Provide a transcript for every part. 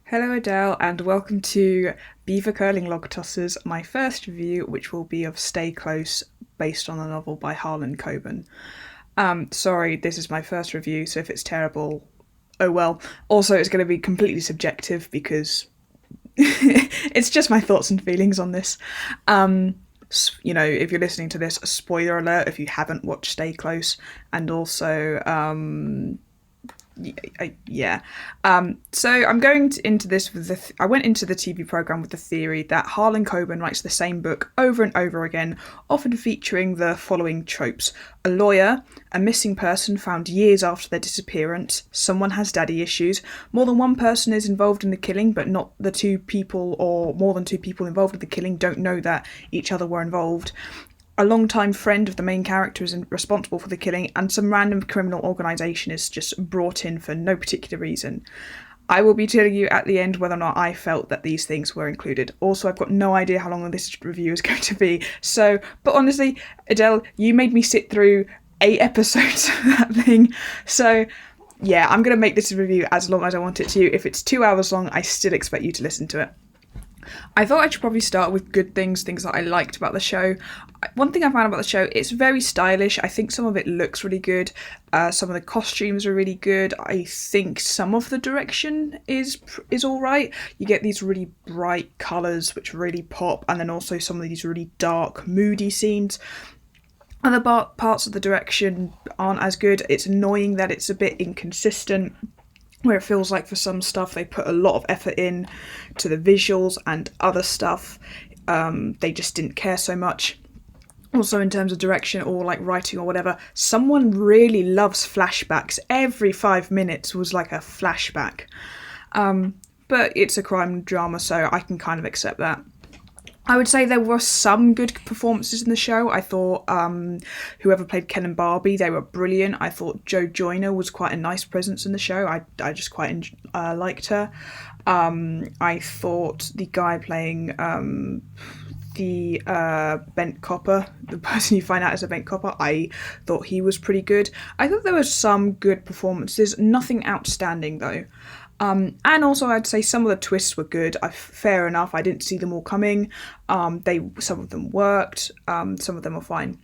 Hello Adele and welcome to Beaver Curling Logtossers, my first review which will be of Stay Close based on a novel by Harlan Coben. Sorry, this is my first review, so if it's terrible, oh well. Also, it's going to be completely subjective because it's just my thoughts and feelings on this. If you're listening to this, a spoiler alert if you haven't watched Stay Close, and also yeah. So I'm going into this with I went into the TV program with the theory that Harlan Coben writes the same book over and over again, often featuring the following tropes: a lawyer, a missing person found years after their disappearance, someone has daddy issues, more than one person is involved in the killing, but not the two people or more than two people involved with the killing don't know that each other were involved. A long-time friend of the main character is responsible for the killing, and some random criminal organisation is just brought in for no particular reason. I will be telling you at the end whether or not I felt that these things were included. Also, I've got no idea how long this review is going to be. But honestly, Adele, you made me sit through 8 episodes of that thing. So, yeah, I'm going to make this review as long as I want it to. If it's 2 hours long, I still expect you to listen to it. I thought I should probably start with good things that I liked about the show. One thing I found about the show, it's very stylish. I think some of it looks really good. Some of the costumes are really good. I think some of the direction is all right. You get these really bright colours which really pop, and then also some of these really dark, moody scenes. Other parts of the direction aren't as good. It's annoying that it's a bit inconsistent, where it feels like for some stuff they put a lot of effort in to the visuals, and other stuff they just didn't care so much. Also, in terms of direction or like writing or whatever, someone really loves flashbacks. Every 5 minutes was like a flashback. But it's a crime drama, so I can kind of accept that. I would say there were some good performances in the show. I thought whoever played Ken and Barbie, they were brilliant. I thought Jo Joyner was quite a nice presence in the show. I just quite liked her. I thought the guy playing the bent copper, the person you find out is a bent copper, I thought he was pretty good. I thought there were some good performances, nothing outstanding though. And also I'd say some of the twists were good. Fair enough, I didn't see them all coming. Some of them worked, some of them were fine.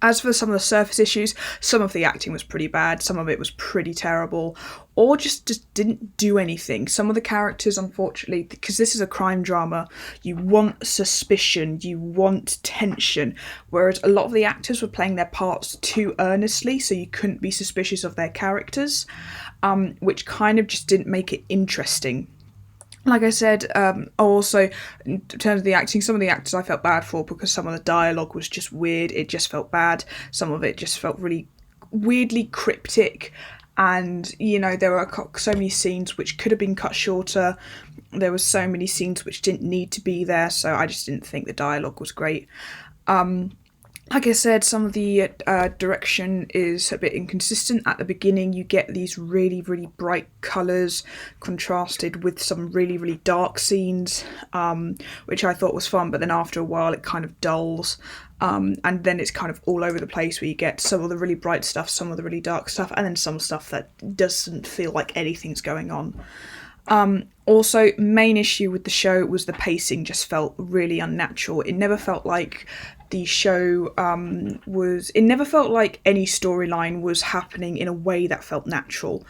As for some of the surface issues, some of the acting was pretty bad, some of it was pretty terrible, or just didn't do anything. Some of the characters, unfortunately, because this is a crime drama, you want suspicion, you want tension, whereas a lot of the actors were playing their parts too earnestly, so you couldn't be suspicious of their characters, which kind of just didn't make it interesting. Like I said, also, in terms of the acting, some of the actors I felt bad for because some of the dialogue was just weird. It just felt bad. Some of it just felt really weirdly cryptic. And, there were so many scenes which could have been cut shorter. There were so many scenes which didn't need to be there, so I just didn't think the dialogue was great. Like I said, some of the direction is a bit inconsistent. At the beginning, you get these really, really bright colours contrasted with some really, really dark scenes, which I thought was fun, but then after a while it kind of dulls. And then it's kind of all over the place, where you get some of the really bright stuff, some of the really dark stuff, and then some stuff that doesn't feel like anything's going on. Also, main issue with the show was the pacing just felt really unnatural. It never felt like the show it never felt like any storyline was happening in a way that felt natural.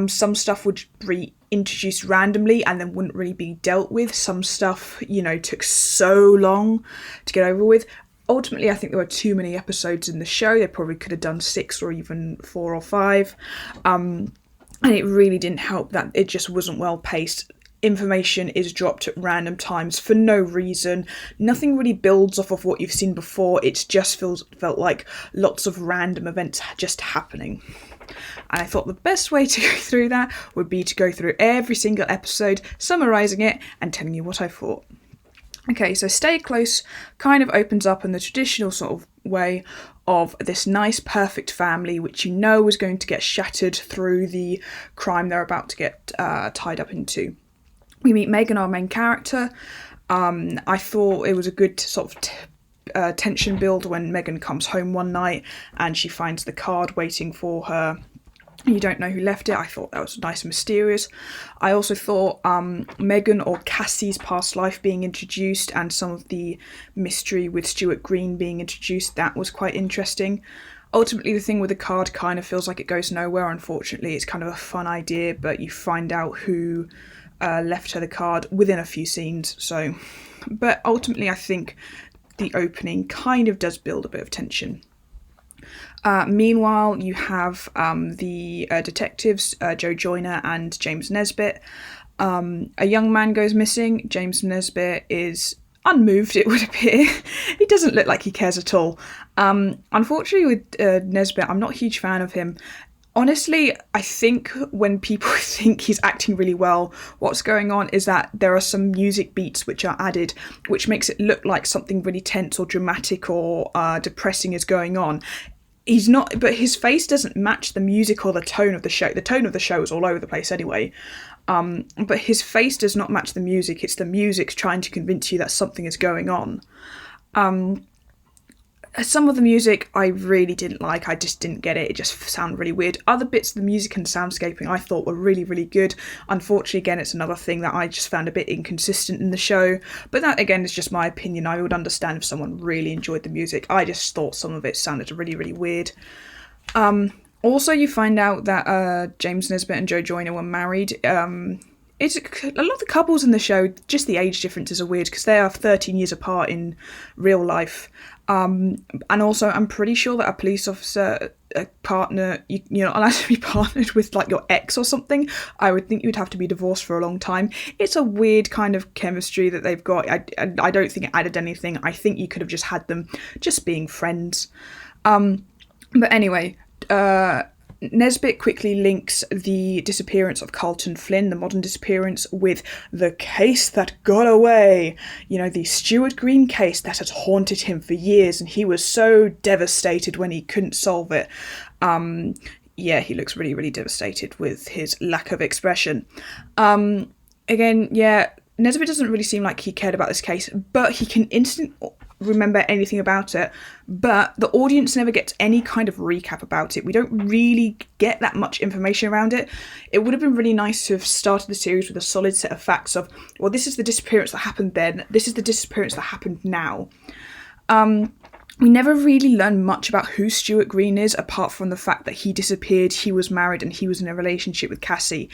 Some stuff would be introduced randomly and then wouldn't really be dealt with. Some stuff, took so long to get over with. Ultimately, I think there were too many episodes in the show. They probably could have done 6 or even 4 or 5. And it really didn't help that it just wasn't well paced. Information is dropped at random times for no reason. Nothing really builds off of what you've seen before. It just felt like lots of random events just happening. And I thought the best way to go through that would be to go through every single episode, summarising it and telling you what I thought. Okay, so Stay Close kind of opens up in the traditional sort of way of this nice, perfect family, which is going to get shattered through the crime they're about to get tied up into. We meet Megan, our main character. I thought it was a good sort of tension build when Megan comes home one night and she finds the card waiting for her You don't know who left it. I thought that was nice and mysterious. I also thought Megan or Cassie's past life being introduced and some of the mystery with Stuart Green being introduced, that was quite interesting. Ultimately, the thing with the card kind of feels like it goes nowhere, unfortunately. It's kind of a fun idea, but you find out who left her the card within a few scenes. So, but ultimately, I think the opening kind of does build a bit of tension. Meanwhile, you have the detectives, Joe Joyner and James Nesbitt. A young man goes missing. James Nesbitt is unmoved, it would appear. He doesn't look like he cares at all. Unfortunately, with Nesbitt, I'm not a huge fan of him. Honestly, I think when people think he's acting really well, what's going on is that there are some music beats which are added, which makes it look like something really tense or dramatic or depressing is going on. He's not, but his face doesn't match the music or the tone of the show. The tone of the show is all over the place anyway. But his face does not match the music. It's the music trying to convince you that something is going on. Some of the music I really didn't like. I just didn't get it. It just sounded really weird. Other bits of the music and soundscaping I thought were really, really good. Unfortunately, again, it's another thing that I just found a bit inconsistent in the show. But that, again, is just my opinion. I would understand if someone really enjoyed the music. I just thought some of it sounded really, really weird. Also, you find out that James Nesbitt and Joe Joyner were married. It's a lot of the couples in the show, just the age differences are weird because they are 13 years apart in real life. And also, I'm pretty sure that a police officer, a partner, you're not allowed to be partnered with like your ex or something. I would think you'd have to be divorced for a long time. It's a weird kind of chemistry that they've got. I don't think it added anything. I think you could have just had them just being friends. But anyway, Nesbitt quickly links the disappearance of Carlton Flynn, the modern disappearance, with the case that got away. You know, the Stuart Green case that had haunted him for years, and he was so devastated when he couldn't solve it. Yeah, he looks really, really devastated with his lack of expression. Again, yeah, Nesbitt doesn't really seem like he cared about this case, but he can instantly remember anything about it, but the audience never gets any kind of recap about it. We don't really get that much information around it. It would have been really nice to have started the series with a solid set of facts of, well, this is the disappearance that happened then, this is the disappearance that happened now. We never really learn much about who Stuart Green is, apart from the fact that he disappeared, he was married, and he was in a relationship with Cassie.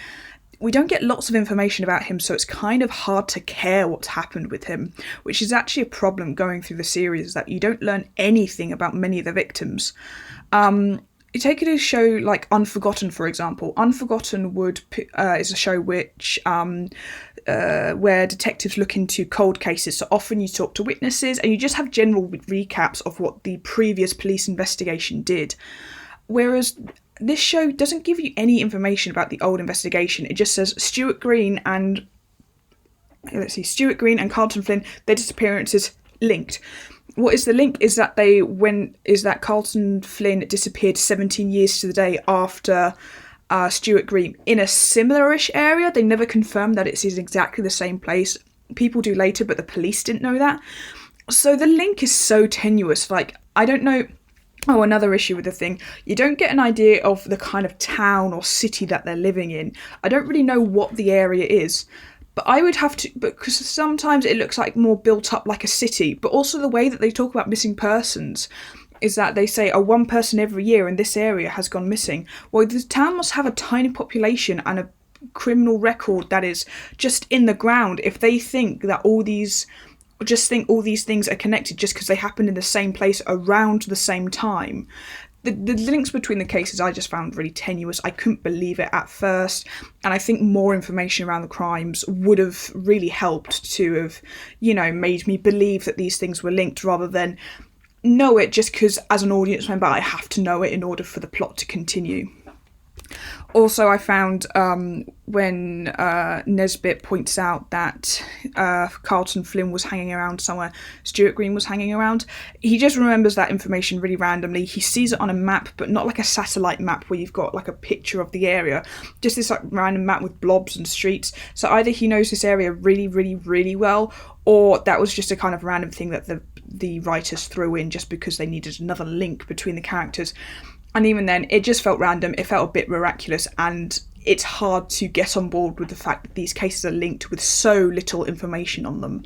We don't get lots of information about him, so it's kind of hard to care what's happened with him, which is actually a problem going through the series, is that you don't learn anything about many of the victims. You take a show like Unforgotten, for example. Unforgotten is a show which where detectives look into cold cases, so often you talk to witnesses and you just have general recaps of what the previous police investigation did. Whereas this show doesn't give you any information about the old investigation. It just says Stuart Green and Carlton Flynn, their disappearances linked. What is the link is that Carlton Flynn disappeared 17 years to the day after Stuart Green in a similar-ish area. They never confirmed that it's in exactly the same place. People do later, but the police didn't know that. So the link is so tenuous. Like, I don't know. Oh, another issue with the thing. You don't get an idea of the kind of town or city that they're living in. I don't really know what the area is. But I would have to, because sometimes it looks like more built up like a city, but also the way that they talk about missing persons is that they say, oh, one person every year in this area has gone missing. Well, the town must have a tiny population and a criminal record that is just in the ground if they think that all these things are connected just because they happened in the same place around the same time. The links between the cases I just found really tenuous. I couldn't believe it at first, and I think more information around the crimes would have really helped to have, made me believe that these things were linked rather than know it just because as an audience member I have to know it in order for the plot to continue. Also, I found when Nesbitt points out that Carlton Flynn was hanging around somewhere, Stuart Green was hanging around, he just remembers that information really randomly. He sees it on a map, but not like a satellite map where you've got like a picture of the area, just this like random map with blobs and streets. So either he knows this area really, really, really well, or that was just a kind of random thing that the writers threw in just because they needed another link between the characters. And even then, it just felt random. It felt a bit miraculous, and it's hard to get on board with the fact that these cases are linked with so little information on them.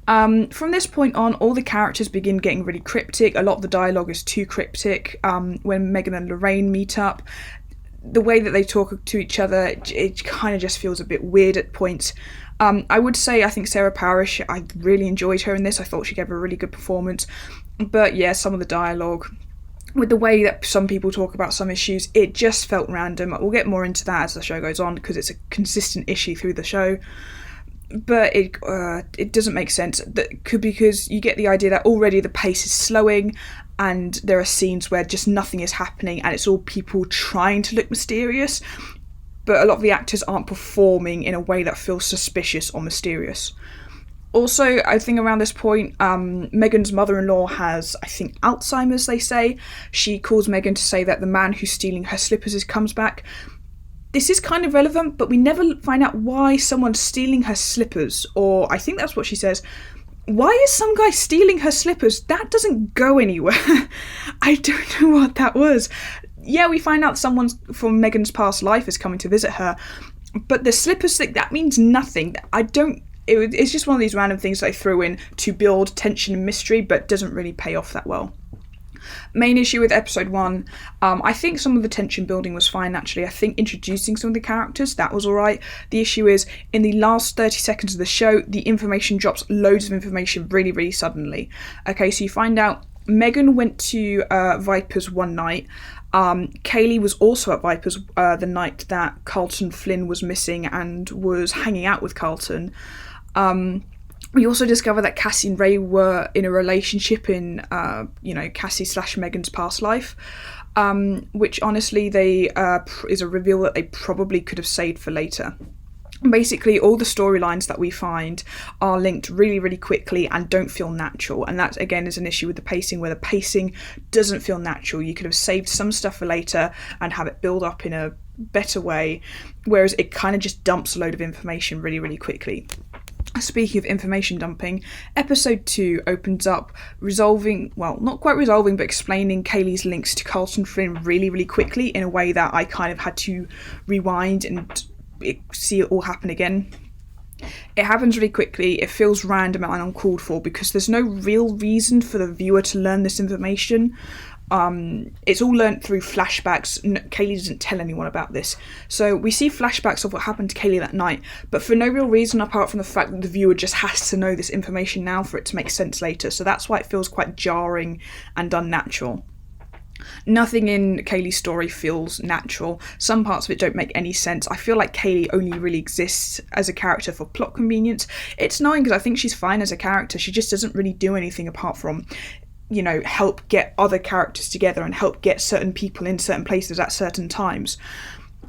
From this point on, all the characters begin getting really cryptic. A lot of the dialogue is too cryptic. When Megan and Lorraine meet up, the way that they talk to each other, it kind of just feels a bit weird at points. I would say I think Sarah Parish, I really enjoyed her in this. I thought she gave a really good performance. But yeah, some of the dialogue, with the way that some people talk about some issues, it just felt random. We'll get more into that as the show goes on, because it's a consistent issue through the show. But it doesn't make sense, because you get the idea that already the pace is slowing, and there are scenes where just nothing is happening, and it's all people trying to look mysterious, but a lot of the actors aren't performing in a way that feels suspicious or mysterious. Also, I think around this point, Megan's mother-in-law has, I think, Alzheimer's, they say. She calls Megan to say that the man who's stealing her slippers comes back. This is kind of relevant, but we never find out why someone's stealing her slippers, or I think that's what she says. Why is some guy stealing her slippers? That doesn't go anywhere. I don't know what that was. Yeah, we find out someone from Megan's past life is coming to visit her, but the slippers thing, that means nothing. It's just one of these random things they threw in to build tension and mystery, but doesn't really pay off that well. Main issue with episode 1, I think some of the tension building was fine actually. I think introducing some of the characters, that was alright. The issue is, in the last 30 seconds of the show, the information drops loads of information really, really suddenly. Okay, so you find out Megan went to Vipers one night. Kaylee was also at Vipers the night that Carlton Flynn was missing and was hanging out with Carlton. We also discover that Cassie and Ray were in a relationship in, Cassie / Megan's past life, which honestly is a reveal that they probably could have saved for later. Basically, all the storylines that we find are linked really, really quickly and don't feel natural. And that, again, is an issue with the pacing, where the pacing doesn't feel natural. You could have saved some stuff for later and have it build up in a better way, whereas it kind of just dumps a load of information really, really quickly. Speaking of information dumping, episode 2 opens up not quite resolving, but explaining Kaylee's links to Carlton Flynn really, really quickly in a way that I kind of had to rewind and see it all happen again. It happens really quickly, it feels random and uncalled for because there's no real reason for the viewer to learn this information. It's all learnt through flashbacks. Kaylee doesn't tell anyone about this. So we see flashbacks of what happened to Kaylee that night, but for no real reason apart from the fact that the viewer just has to know this information now for it to make sense later. So that's why it feels quite jarring and unnatural. Nothing in Kaylee's story feels natural. Some parts of it don't make any sense. I feel like Kaylee only really exists as a character for plot convenience. It's annoying because I think she's fine as a character. She just doesn't really do anything apart from, help get other characters together and help get certain people in certain places at certain times.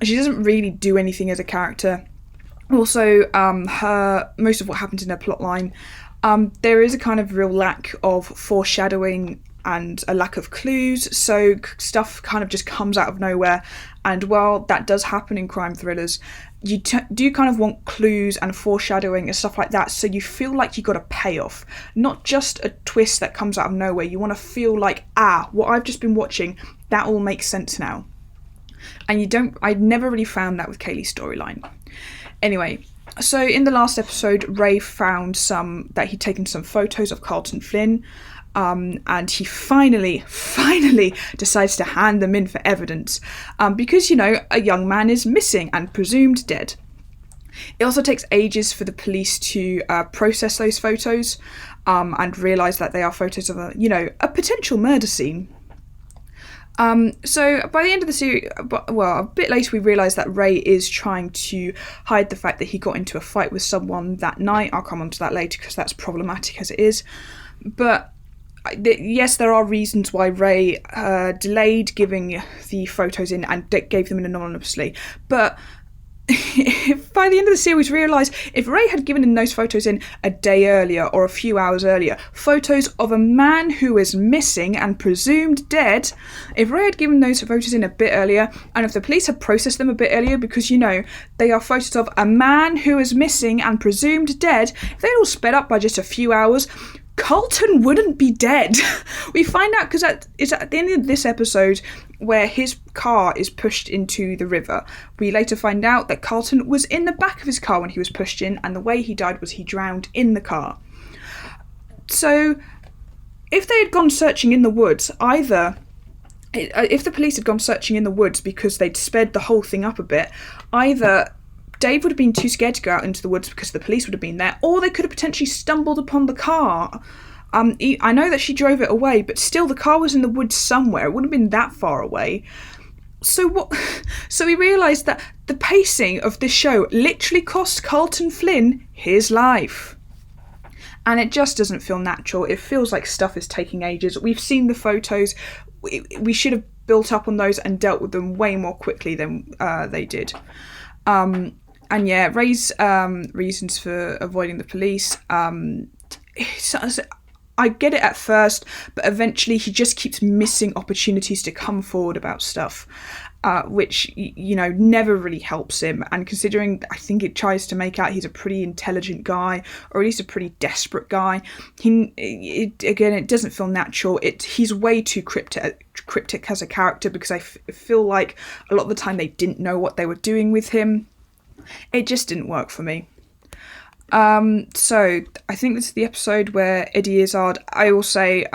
She doesn't really do anything as a character. Also, most of what happens in her plotline, there is a kind of real lack of foreshadowing and a lack of clues, so stuff kind of just comes out of nowhere. And while that does happen in crime thrillers, you do kind of want clues and foreshadowing and stuff like that, so you feel like you got a payoff, not just a twist that comes out of nowhere. You want to feel like, what I've just been watching, that all makes sense now. And I never really found that with Kaylee's storyline. Anyway, so in the last episode, Ray found that he'd taken some photos of Carlton Flynn, and he finally decides to hand them in for evidence, because, a young man is missing and presumed dead. It also takes ages for the police to process those photos and realise that they are photos of a potential murder scene. So by the end of the series, a bit later, we realise that Ray is trying to hide the fact that he got into a fight with someone that night. I'll come on to that later because that's problematic as it is. But yes, there are reasons why Ray delayed giving the photos in and gave them in anonymously. But by the end of the series, we realise if Ray had given in those photos in a day earlier or a few hours earlier, photos of a man who is missing and presumed dead, if Ray had given those photos in a bit earlier, and if the police had processed them a bit earlier, because, they are photos of a man who is missing and presumed dead, if they'd all sped up by just a few hours, Carlton wouldn't be dead. We find out because it's at the end of this episode where his car is pushed into the river. We later find out that Carlton was in the back of his car when he was pushed in, and the way he died was he drowned in the car. So, if they had gone searching in the woods, if the police had gone searching in the woods because they'd sped the whole thing up a bit, either Dave would have been too scared to go out into the woods because the police would have been there, or they could have potentially stumbled upon the car. I know that she drove it away, but still the car was in the woods somewhere. It wouldn't have been that far away. So we realised that the pacing of this show literally cost Carlton Flynn his life. And it just doesn't feel natural. It feels like stuff is taking ages. We've seen the photos. We should have built up on those and dealt with them way more quickly than they did. And yeah, Ray's reasons for avoiding the police. I get it at first, but eventually he just keeps missing opportunities to come forward about stuff, which, never really helps him. And considering I think it tries to make out he's a pretty intelligent guy, or at least a pretty desperate guy, it doesn't feel natural. He's way too cryptic as a character, because I feel like a lot of the time they didn't know what they were doing with him. It just didn't work for me. So I think this is the episode where Eddie Izzard, I will say,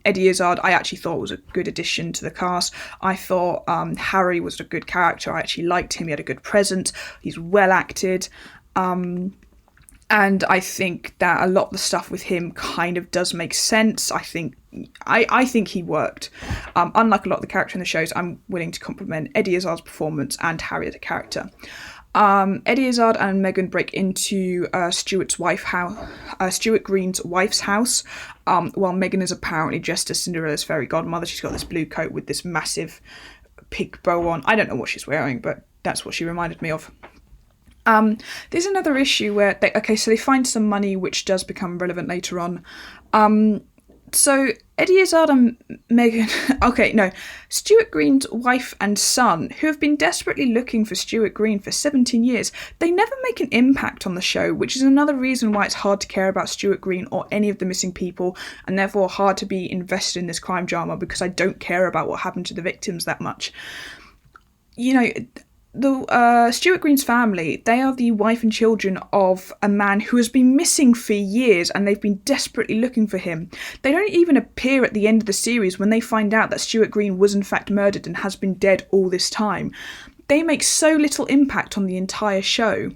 Eddie Izzard, I actually thought was a good addition to the cast. I thought Harry was a good character. I actually liked him. He had a good presence. He's well acted. And I think that a lot of the stuff with him kind of does make sense. I think he worked. Unlike a lot of the characters in the shows, I'm willing to compliment Eddie Izzard's performance and Harry as a character. Eddie Izzard and Megan break into Stuart Green's wife's house, while Megan is apparently dressed as Cinderella's fairy godmother. She's got this blue coat with this massive pig bow on. I don't know what she's wearing, but that's what she reminded me of. There's another issue where so they find some money, which does become relevant later on. So Eddie Izzard and Megan, Stuart Green's wife and son, who have been desperately looking for Stuart Green for 17 years, they never make an impact on the show, which is another reason why it's hard to care about Stuart Green or any of the missing people, and therefore hard to be invested in this crime drama, because I don't care about what happened to the victims that much. The Stuart Green's family, they are the wife and children of a man who has been missing for years, and they've been desperately looking for him. They don't even appear at the end of the series when they find out that Stuart Green was in fact murdered and has been dead all this time. They make so little impact on the entire show.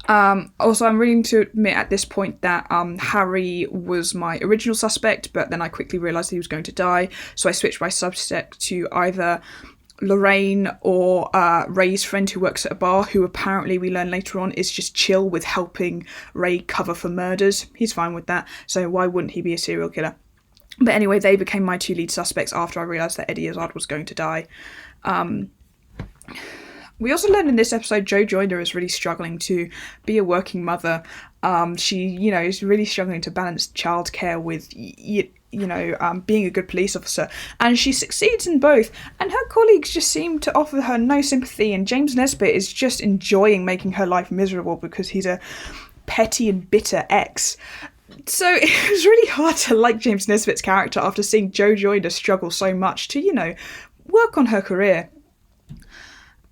Also, I'm willing to admit at this point that Harry was my original suspect, but then I quickly realised he was going to die, so I switched my suspect to either Lorraine or Ray's friend who works at a bar, who apparently we learn later on is just chill with helping Ray cover for murders. He's fine with that, so why wouldn't he be a serial killer? But anyway, they became my two lead suspects after I realised that Eddie Izzard was going to die. We also learned in this episode Jo Joyner is really struggling to be a working mother. She, is really struggling to balance childcare with being a good police officer, and she succeeds in both, and her colleagues just seem to offer her no sympathy, and James Nesbitt is just enjoying making her life miserable because he's a petty and bitter ex. So it was really hard to like James Nesbitt's character after seeing Jo Joyner struggle so much to, work on her career.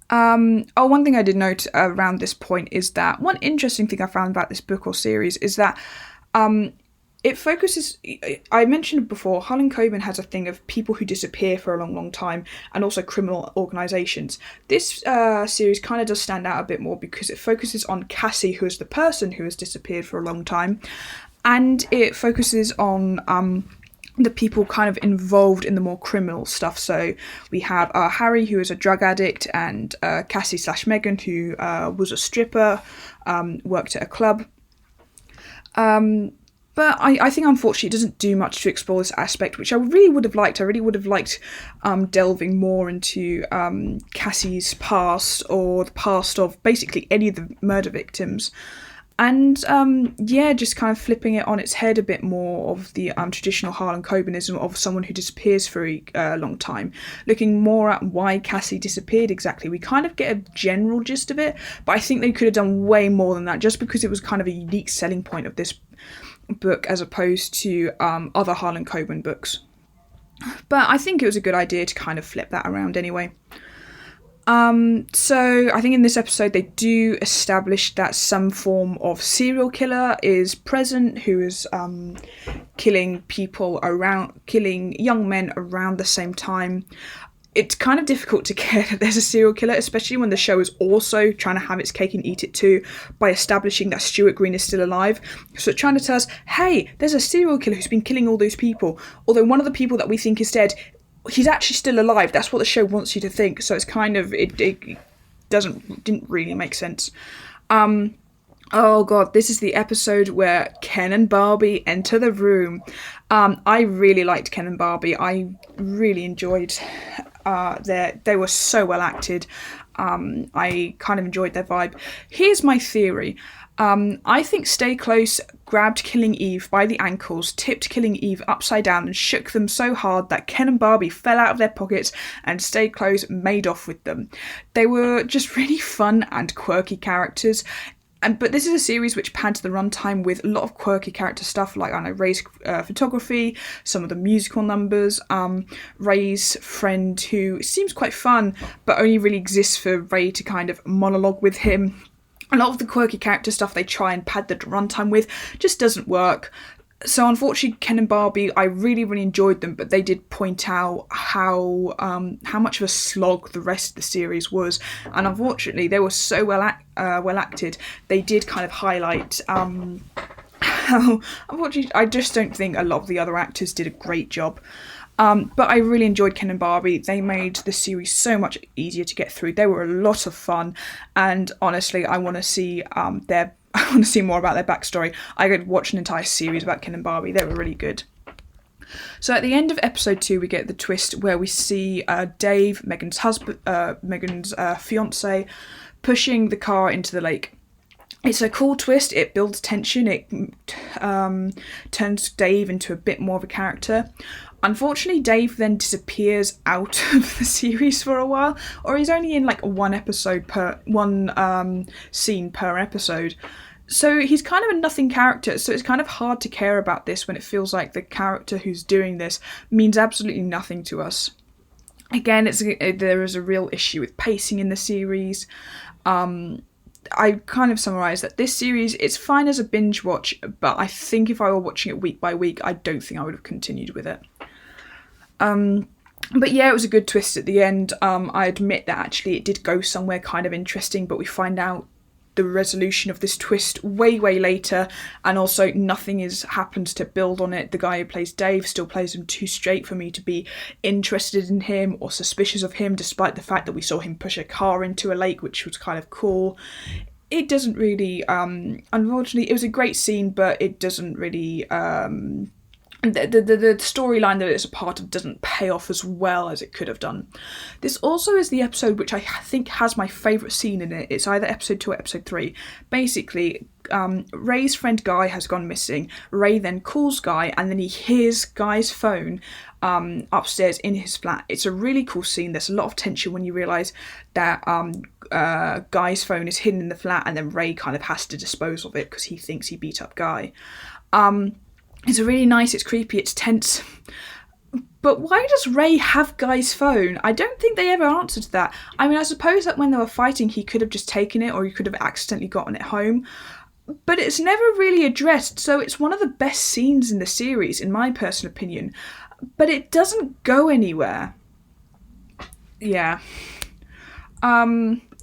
One thing I did note around this point is that one interesting thing I found about this book or series is that it focuses, I mentioned before, Harlan Coben has a thing of people who disappear for a long, long time, and also criminal organisations. This series kind of does stand out a bit more because it focuses on Cassie, who is the person who has disappeared for a long time, and it focuses on the people kind of involved in the more criminal stuff. So we have Harry, who is a drug addict, and Cassie/Megan, who was a stripper, worked at a club. But I think, unfortunately, it doesn't do much to explore this aspect, which I really would have liked. I really would have liked delving more into Cassie's past, or the past of basically any of the murder victims. And, just kind of flipping it on its head a bit more of the traditional Harlan Cobenism of someone who disappears for a long time. Looking more at why Cassie disappeared exactly. We kind of get a general gist of it, but I think they could have done way more than that, just because it was kind of a unique selling point of this book as opposed to other Harlan Coben books. But I think it was a good idea to kind of flip that around anyway. So I think in this episode they do establish that some form of serial killer is present who is killing young men around the same time. It's kind of difficult to get that there's a serial killer, especially when the show is also trying to have its cake and eat it too by establishing that Stuart Green is still alive. So it's trying to tell us, hey, there's a serial killer who's been killing all those people. Although one of the people that we think is dead, he's actually still alive. That's what the show wants you to think. So it's kind of, it didn't really make sense. Oh god, this is the episode where Ken and Barbie enter the room. I really liked Ken and Barbie. I really enjoyed they were so well acted. I kind of enjoyed their vibe. Here's my theory. I think Stay Close grabbed Killing Eve by the ankles, tipped Killing Eve upside down and shook them so hard that Ken and Barbie fell out of their pockets and Stay Close made off with them. They were just really fun and quirky characters. But this is a series which pads the runtime with a lot of quirky character stuff, like, I know, Ray's photography, some of the musical numbers, Ray's friend who seems quite fun, but only really exists for Ray to kind of monologue with him. A lot of the quirky character stuff they try and pad the runtime with just doesn't work. So unfortunately, Ken and Barbie, I really, really enjoyed them, but they did point out how much of a slog the rest of the series was, and unfortunately, they were so well acted. They did kind of highlight how, unfortunately, I just don't think a lot of the other actors did a great job. But I really enjoyed Ken and Barbie. They made the series so much easier to get through. They were a lot of fun, and honestly, I want to see more about their backstory. I could watch an entire series about Ken and Barbie. They were really good. So at the end of episode 2, we get the twist where we see Dave, Megan's fiance, pushing the car into the lake. It's a cool twist. It builds tension. It turns Dave into a bit more of a character. Unfortunately, Dave then disappears out of the series for a while, or he's only in like one scene per episode. So he's kind of a nothing character, so it's kind of hard to care about this when it feels like the character who's doing this means absolutely nothing to us. Again, there is a real issue with pacing in the series. I kind of summarise that this series, it's fine as a binge watch, but I think if I were watching it week by week, I don't think I would have continued with it. But yeah, it was a good twist at the end. I admit that actually it did go somewhere kind of interesting, but we find out the resolution of this twist way later, and also nothing has happened to build on it. The guy who plays Dave still plays him too straight for me to be interested in him or suspicious of him, despite the fact that we saw him push a car into a lake, which was kind of cool. It doesn't really unfortunately, it was a great scene, but it doesn't really the storyline that it's a part of doesn't pay off as well as it could have done. This also is the episode which I think has my favourite scene in it. It's either episode 2 or episode 3. Basically, Ray's friend Guy has gone missing. Ray then calls Guy, and then he hears Guy's phone upstairs in his flat. It's a really cool scene. There's a lot of tension when you realise that Guy's phone is hidden in the flat, and then Ray kind of has to dispose of it because he thinks he beat up Guy. It's really nice, it's creepy, it's tense. But why does Ray have Guy's phone? I don't think they ever answered that. I mean, I suppose that when they were fighting, he could have just taken it, or he could have accidentally gotten it home. But it's never really addressed, so it's one of the best scenes in the series, in my personal opinion. But it doesn't go anywhere. Yeah.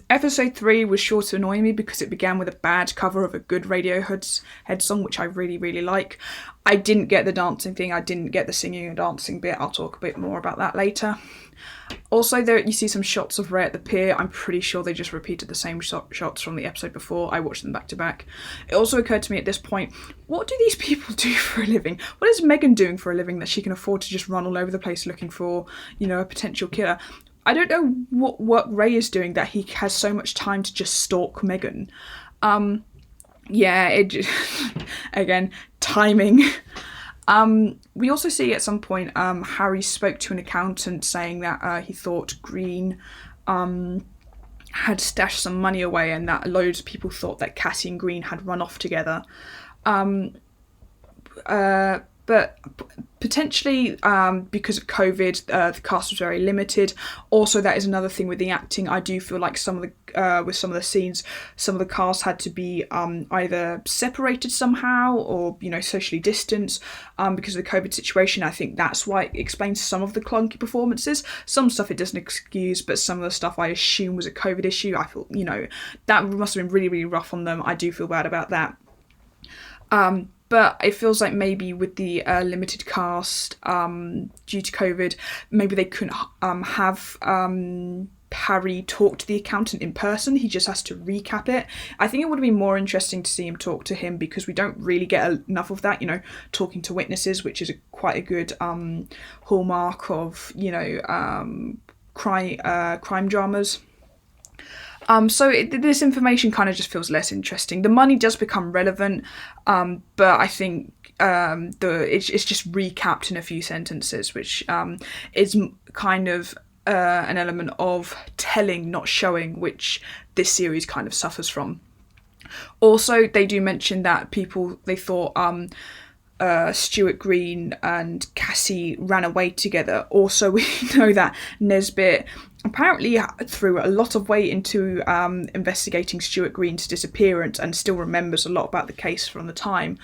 Episode 3 was sure to annoy me because it began with a bad cover of a good Radiohead song, which I really like. I didn't get the dancing thing, I didn't get the singing and dancing bit. I'll talk a bit more about that later. Also, there you see some shots of Ray at the pier. I'm pretty sure they just repeated the same shots from the episode before. I watched them back to back. It also occurred to me at this point, what do these people do for a living? What is Megan doing for a living that she can afford to just run all over the place looking for, a potential killer? I don't know what work Ray is doing that he has so much time to just stalk Megan. Again, timing. We also see at some point Harry spoke to an accountant saying that he thought Green had stashed some money away, and that loads of people thought that Cassie and Green had run off together. but potentially because of COVID, the cast was very limited. Also, that is another thing with the acting. I do feel like some of the with some of the scenes, some of the cast had to be either separated somehow or socially distanced because of the COVID situation. I think that's why it explains some of the clunky performances. Some stuff it doesn't excuse, but some of the stuff I assume was a COVID issue. I feel that must have been really, really rough on them. I do feel bad about that. But it feels like maybe with the limited cast due to COVID, maybe they couldn't have Harry talk to the accountant in person. He just has to recap it. I think it would have been more interesting to see him talk to him because we don't really get enough of that, talking to witnesses, which is quite a good hallmark of, crime dramas. So this information kind of just feels less interesting. The money does become relevant, but I think it's just recapped in a few sentences, which is kind of an element of telling, not showing, which this series kind of suffers from. Also, they do mention that they thought Stuart Green and Cassie ran away together. Also, we know that Nesbitt apparently threw a lot of weight into investigating Stuart Green's disappearance and still remembers a lot about the case from the time.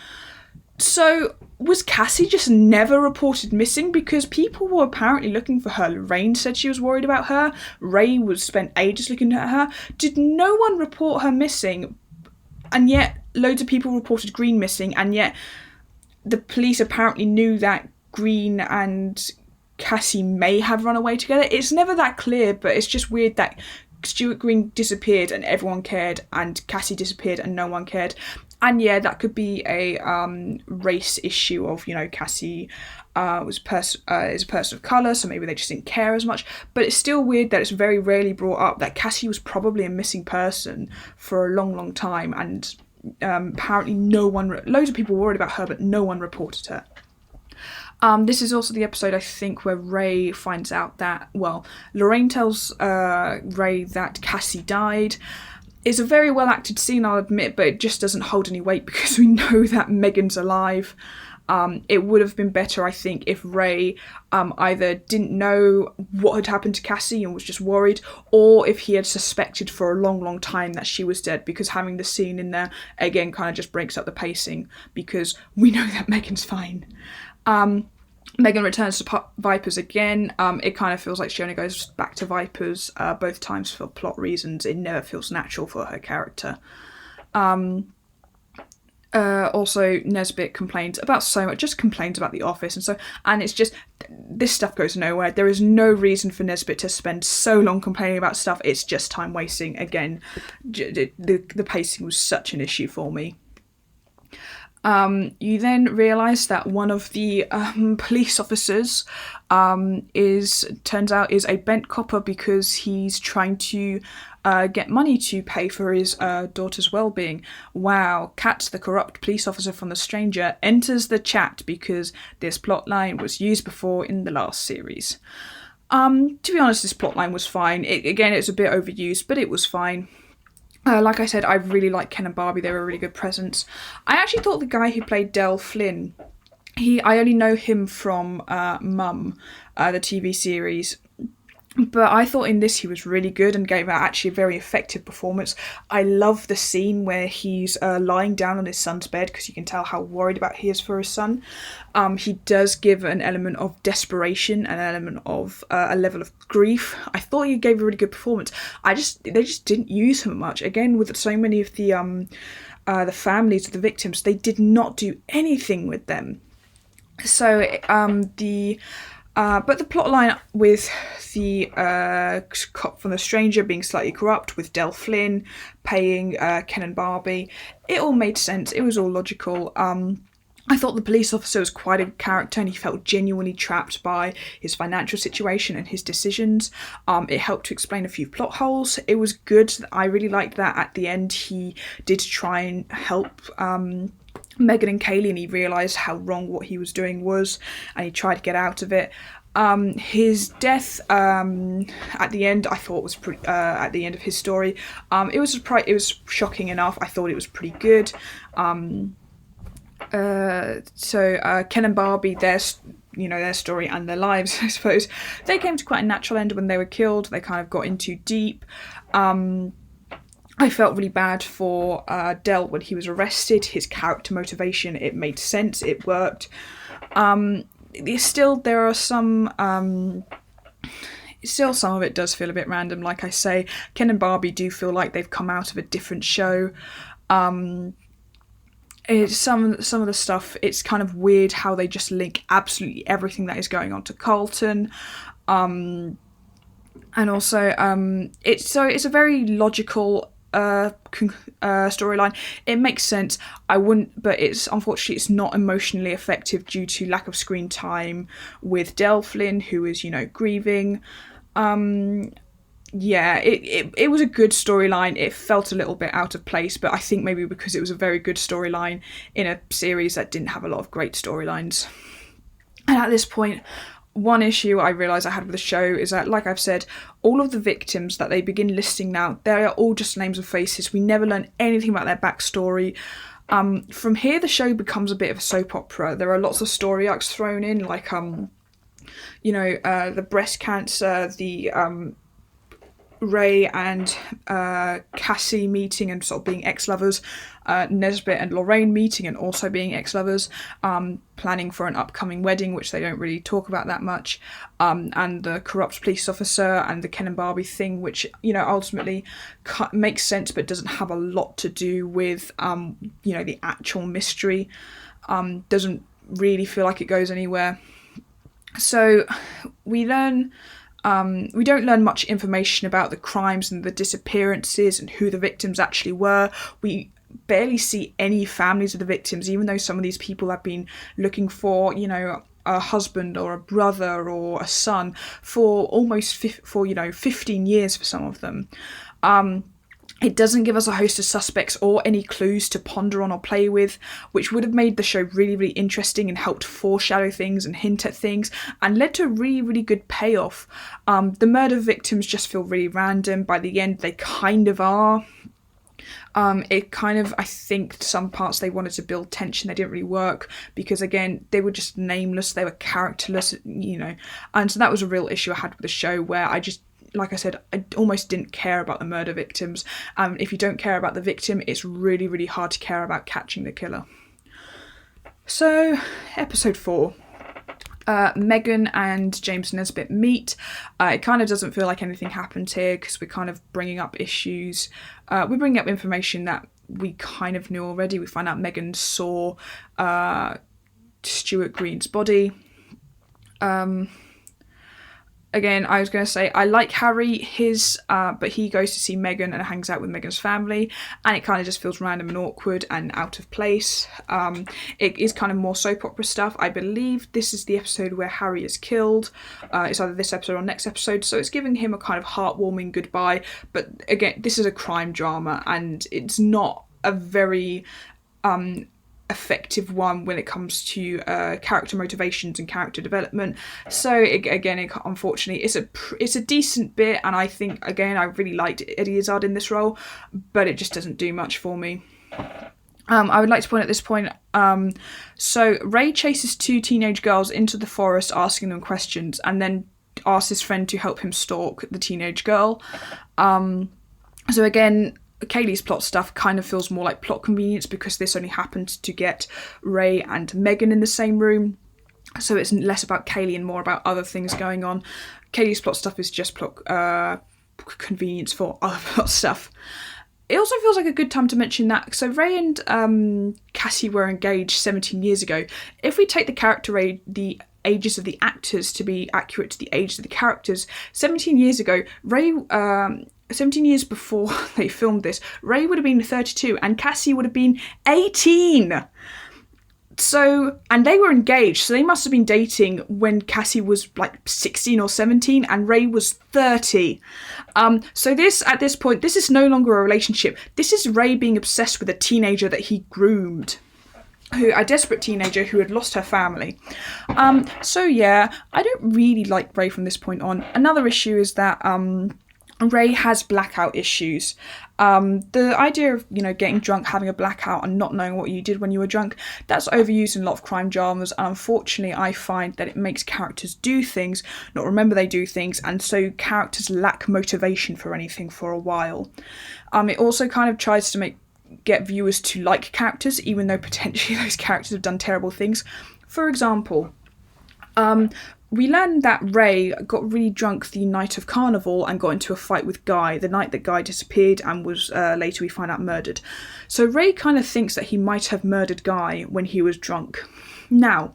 So, was Cassie just never reported missing? Because people were apparently looking for her. Lorraine said she was worried about her. Ray spent ages looking at her. Did no one report her missing? And yet, loads of people reported Green missing, and yet the police apparently knew that Green and Cassie may have run away together. It's never that clear, but it's just weird that Stuart Green disappeared and everyone cared, and Cassie disappeared and no one cared. And yeah, that could be a race issue of, Cassie is a person of colour, so maybe they just didn't care as much. But it's still weird that it's very rarely brought up that Cassie was probably a missing person for a long, long time, and apparently loads of people were worried about her, but no one reported her. This is also the episode, I think, where Ray finds out that, Lorraine tells Ray that Cassie died. It's a very well acted scene, I'll admit, but it just doesn't hold any weight because we know that Megan's alive. It would have been better, I think, if Ray either didn't know what had happened to Cassie and was just worried, or if he had suspected for a long, long time that she was dead, because having the scene in there, again, kind of just breaks up the pacing, because we know that Megan's fine. Megan returns to Vipers again. It kind of feels like she only goes back to Vipers both times for plot reasons. It never feels natural for her character. Also, Nesbitt complains about so much, just complains about the office, and it's just, this stuff goes nowhere. There is no reason for Nesbitt to spend so long complaining about stuff. It's just time wasting. Again, the pacing was such an issue for me. You then realise that one of the police officers turns out is a bent copper because he's trying to get money to pay for his daughter's well-being. Wow, Kat, the corrupt police officer from The Stranger, enters the chat because this plotline was used before in the last series. To be honest, this plotline was fine. It's a bit overused, but it was fine. Like I said, I really like Ken and Barbie. They were a really good presence. I actually thought the guy who played Del Flynn, I only know him from Mum, the TV series. But I thought in this he was really good and gave out actually a very effective performance. I love the scene where he's lying down on his son's bed because you can tell how worried about he is for his son. He does give an element of desperation, an element of a level of grief. I thought he gave a really good performance. They just didn't use him much. Again, with so many of the families of the victims, they did not do anything with them. So but the plotline with the cop from The Stranger being slightly corrupt, with Del Flynn paying Ken and Barbie, it all made sense. It was all logical. I thought the police officer was quite a character and he felt genuinely trapped by his financial situation and his decisions. It helped to explain a few plot holes. It was good. I really liked that at the end he did try and help Megan and Kaylee, and he realised how wrong what he was doing was, and he tried to get out of it. His death at the end, I thought was pretty. At the end of his story, it was shocking enough. I thought it was pretty good. Ken and Barbie, their story and their lives, I suppose, they came to quite a natural end when they were killed. They kind of got in too deep. I felt really bad for Adele when he was arrested. His character motivation, it made sense, it worked. Still, there are some... Still, some of it does feel a bit random. Like I say, Ken and Barbie do feel like they've come out of a different show. Some of the stuff, it's kind of weird how they just link absolutely everything that is going on to Carlton. And also, it's a very logical storyline. It makes sense. But unfortunately it's not emotionally effective due to lack of screen time with Del Flynn, who is, grieving. It was a good storyline. It felt a little bit out of place, but I think maybe because it was a very good storyline in a series that didn't have a lot of great storylines. And at this point, one issue I realised I had with the show is that, like I've said, all of the victims that they begin listing now, they are all just names and faces. We never learn anything about their backstory. From here, the show becomes a bit of a soap opera. There are lots of story arcs thrown in, like the breast cancer, the Ray and Cassie meeting and sort of being ex-lovers, Nesbit and Lorraine meeting and also being ex-lovers, planning for an upcoming wedding, which they don't really talk about that much, and the corrupt police officer and the Ken and Barbie thing, which, ultimately makes sense but doesn't have a lot to do with, the actual mystery. Doesn't really feel like it goes anywhere. So we don't learn much information about the crimes and the disappearances and who the victims actually were. We barely see any families of the victims, even though some of these people have been looking for, a husband or a brother or a son for almost 15 years for some of them. It doesn't give us a host of suspects or any clues to ponder on or play with, which would have made the show really, really interesting and helped foreshadow things and hint at things and led to a really, really good payoff. The murder victims just feel really random. By the end, they kind of are. I think some parts they wanted to build tension, they didn't really work because, again, they were just nameless, they were characterless, and so that was a real issue I had with the show where like I said, I almost didn't care about the murder victims. If you don't care about the victim, it's really, really hard to care about catching the killer. So, episode 4. Megan and James Nesbitt meet. It kind of doesn't feel like anything happened here because we're kind of bringing up issues. We're bringing up information that we kind of knew already. We find out Megan saw Stuart Green's body. Again, I was going to say, I like Harry, but he goes to see Megan and hangs out with Megan's family, and it kind of just feels random and awkward and out of place. It is kind of more soap opera stuff. I believe this is the episode where Harry is killed. It's either this episode or next episode, so it's giving him a kind of heartwarming goodbye. But again, this is a crime drama, and it's not a very effective one when it comes to character motivations and character development. So unfortunately, it's a decent bit, and I think, again, I really liked Eddie Izzard in this role, but it just doesn't do much for me. I would like to point at this point, so Ray chases 2 teenage girls into the forest asking them questions, and then asks his friend to help him stalk the teenage girl. So again, Kaylee's plot stuff kind of feels more like plot convenience because this only happened to get Ray and Megan in the same room. So it's less about Kaylee and more about other things going on. Kaylee's plot stuff is just plot convenience for other plot stuff. It also feels like a good time to mention that. So Ray and Cassie were engaged 17 years ago. If we take the ages of the actors to be accurate to the ages of the characters, 17 years ago, 17 years before they filmed this, Ray would have been 32 and Cassie would have been 18. So, and they were engaged, so they must have been dating when Cassie was like 16 or 17 and Ray was 30. So at this point, this is no longer a relationship. This is Ray being obsessed with a teenager that he groomed. A desperate teenager who had lost her family. So yeah, I don't really like Ray from this point on. Another issue is that Ray has blackout issues. The idea of, getting drunk, having a blackout, and not knowing what you did when you were drunk, that's overused in a lot of crime dramas, and unfortunately I find that it makes characters do things, not remember they do things, and so characters lack motivation for anything for a while. It also kind of tries to get viewers to like characters, even though potentially those characters have done terrible things. For example, we learned that Ray got really drunk the night of Carnival and got into a fight with Guy, the night that Guy disappeared and was later we find out murdered. So Ray kind of thinks that he might have murdered Guy when he was drunk. Now,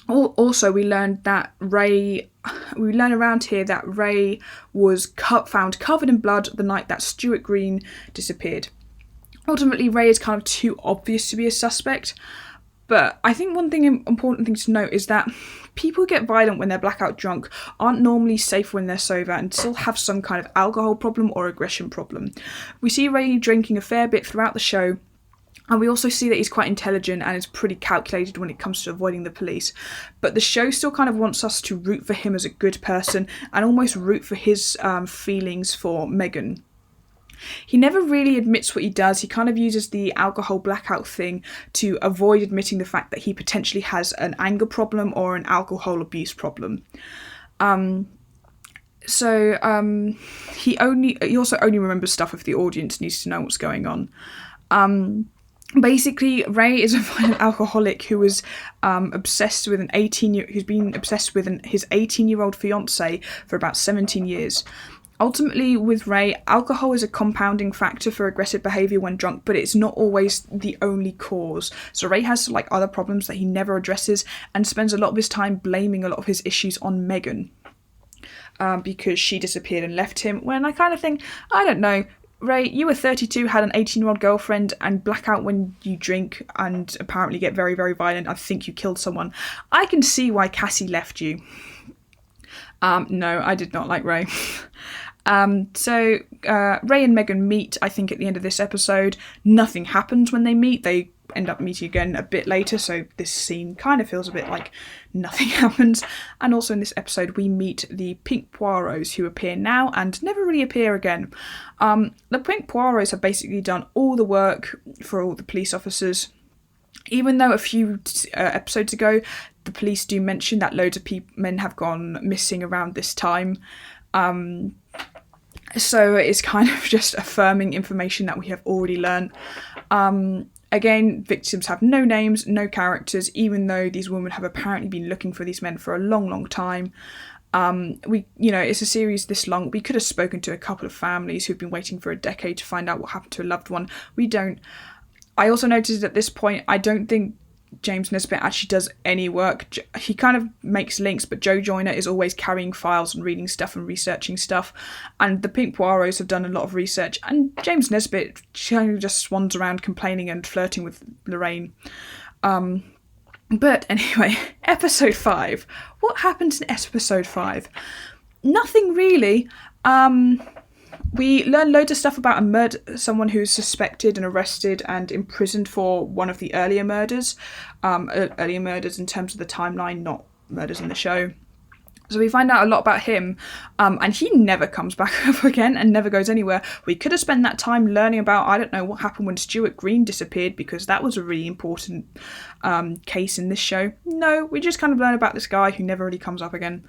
also we learn around here that Ray was found covered in blood the night that Stuart Green disappeared. Ultimately, Ray is kind of too obvious to be a suspect. But I think one important thing to note is that people who get violent when they're blackout drunk aren't normally safe when they're sober and still have some kind of alcohol problem or aggression problem. We see Ray drinking a fair bit throughout the show, and we also see that he's quite intelligent and is pretty calculated when it comes to avoiding the police. But the show still kind of wants us to root for him as a good person and almost root for his feelings for Megan. He never really admits what he does. He kind of uses the alcohol blackout thing to avoid admitting the fact that he potentially has an anger problem or an alcohol abuse problem. He also only remembers stuff if the audience needs to know what's going on. Basically, Ray is a violent alcoholic who was obsessed with who's been obsessed with his 18-year-old fiancée for about 17 years. Ultimately, with Ray, alcohol is a compounding factor for aggressive behaviour when drunk, but it's not always the only cause. So Ray has other problems that he never addresses and spends a lot of his time blaming a lot of his issues on Megan because she disappeared and left him, when I kind of think, I don't know, Ray, you were 32, had an 18-year-old girlfriend, and black out when you drink and apparently get very, very violent. I think you killed someone. I can see why Cassie left you. No, I did not like Ray. So Ray and Megan meet, I think, at the end of this episode. Nothing happens when they meet. They end up meeting again a bit later, so this scene kind of feels a bit like nothing happens. And also in this episode we meet the Pink Poirots, who appear now and never really appear again. The Pink Poirots have basically done all the work for all the police officers. Even though a few episodes ago the police do mention that loads of men have gone missing around this time. So it's kind of just affirming information that we have already learnt. Again, victims have no names, no characters, even though these women have apparently been looking for these men for a long, long time. It's a series this long. We could have spoken to a couple of families who've been waiting for a decade to find out what happened to a loved one. We don't. I also noticed at this point, I don't think James Nesbitt actually does any work. He kind of makes links, but Joe Joyner is always carrying files and reading stuff and researching stuff. And the Pink Poirots have done a lot of research, and James Nesbitt kind of just swans around complaining and flirting with Lorraine. But anyway, episode 5. What happens in episode 5? Nothing really. We learn loads of stuff about someone who's suspected and arrested and imprisoned for one of the earlier murders. Earlier murders in terms of the timeline, not murders in the show. So we find out a lot about him, and he never comes back up again and never goes anywhere. We could have spent that time learning about, I don't know, what happened when Stuart Green disappeared, because that was a really important case in this show. No, we just kind of learn about this guy who never really comes up again.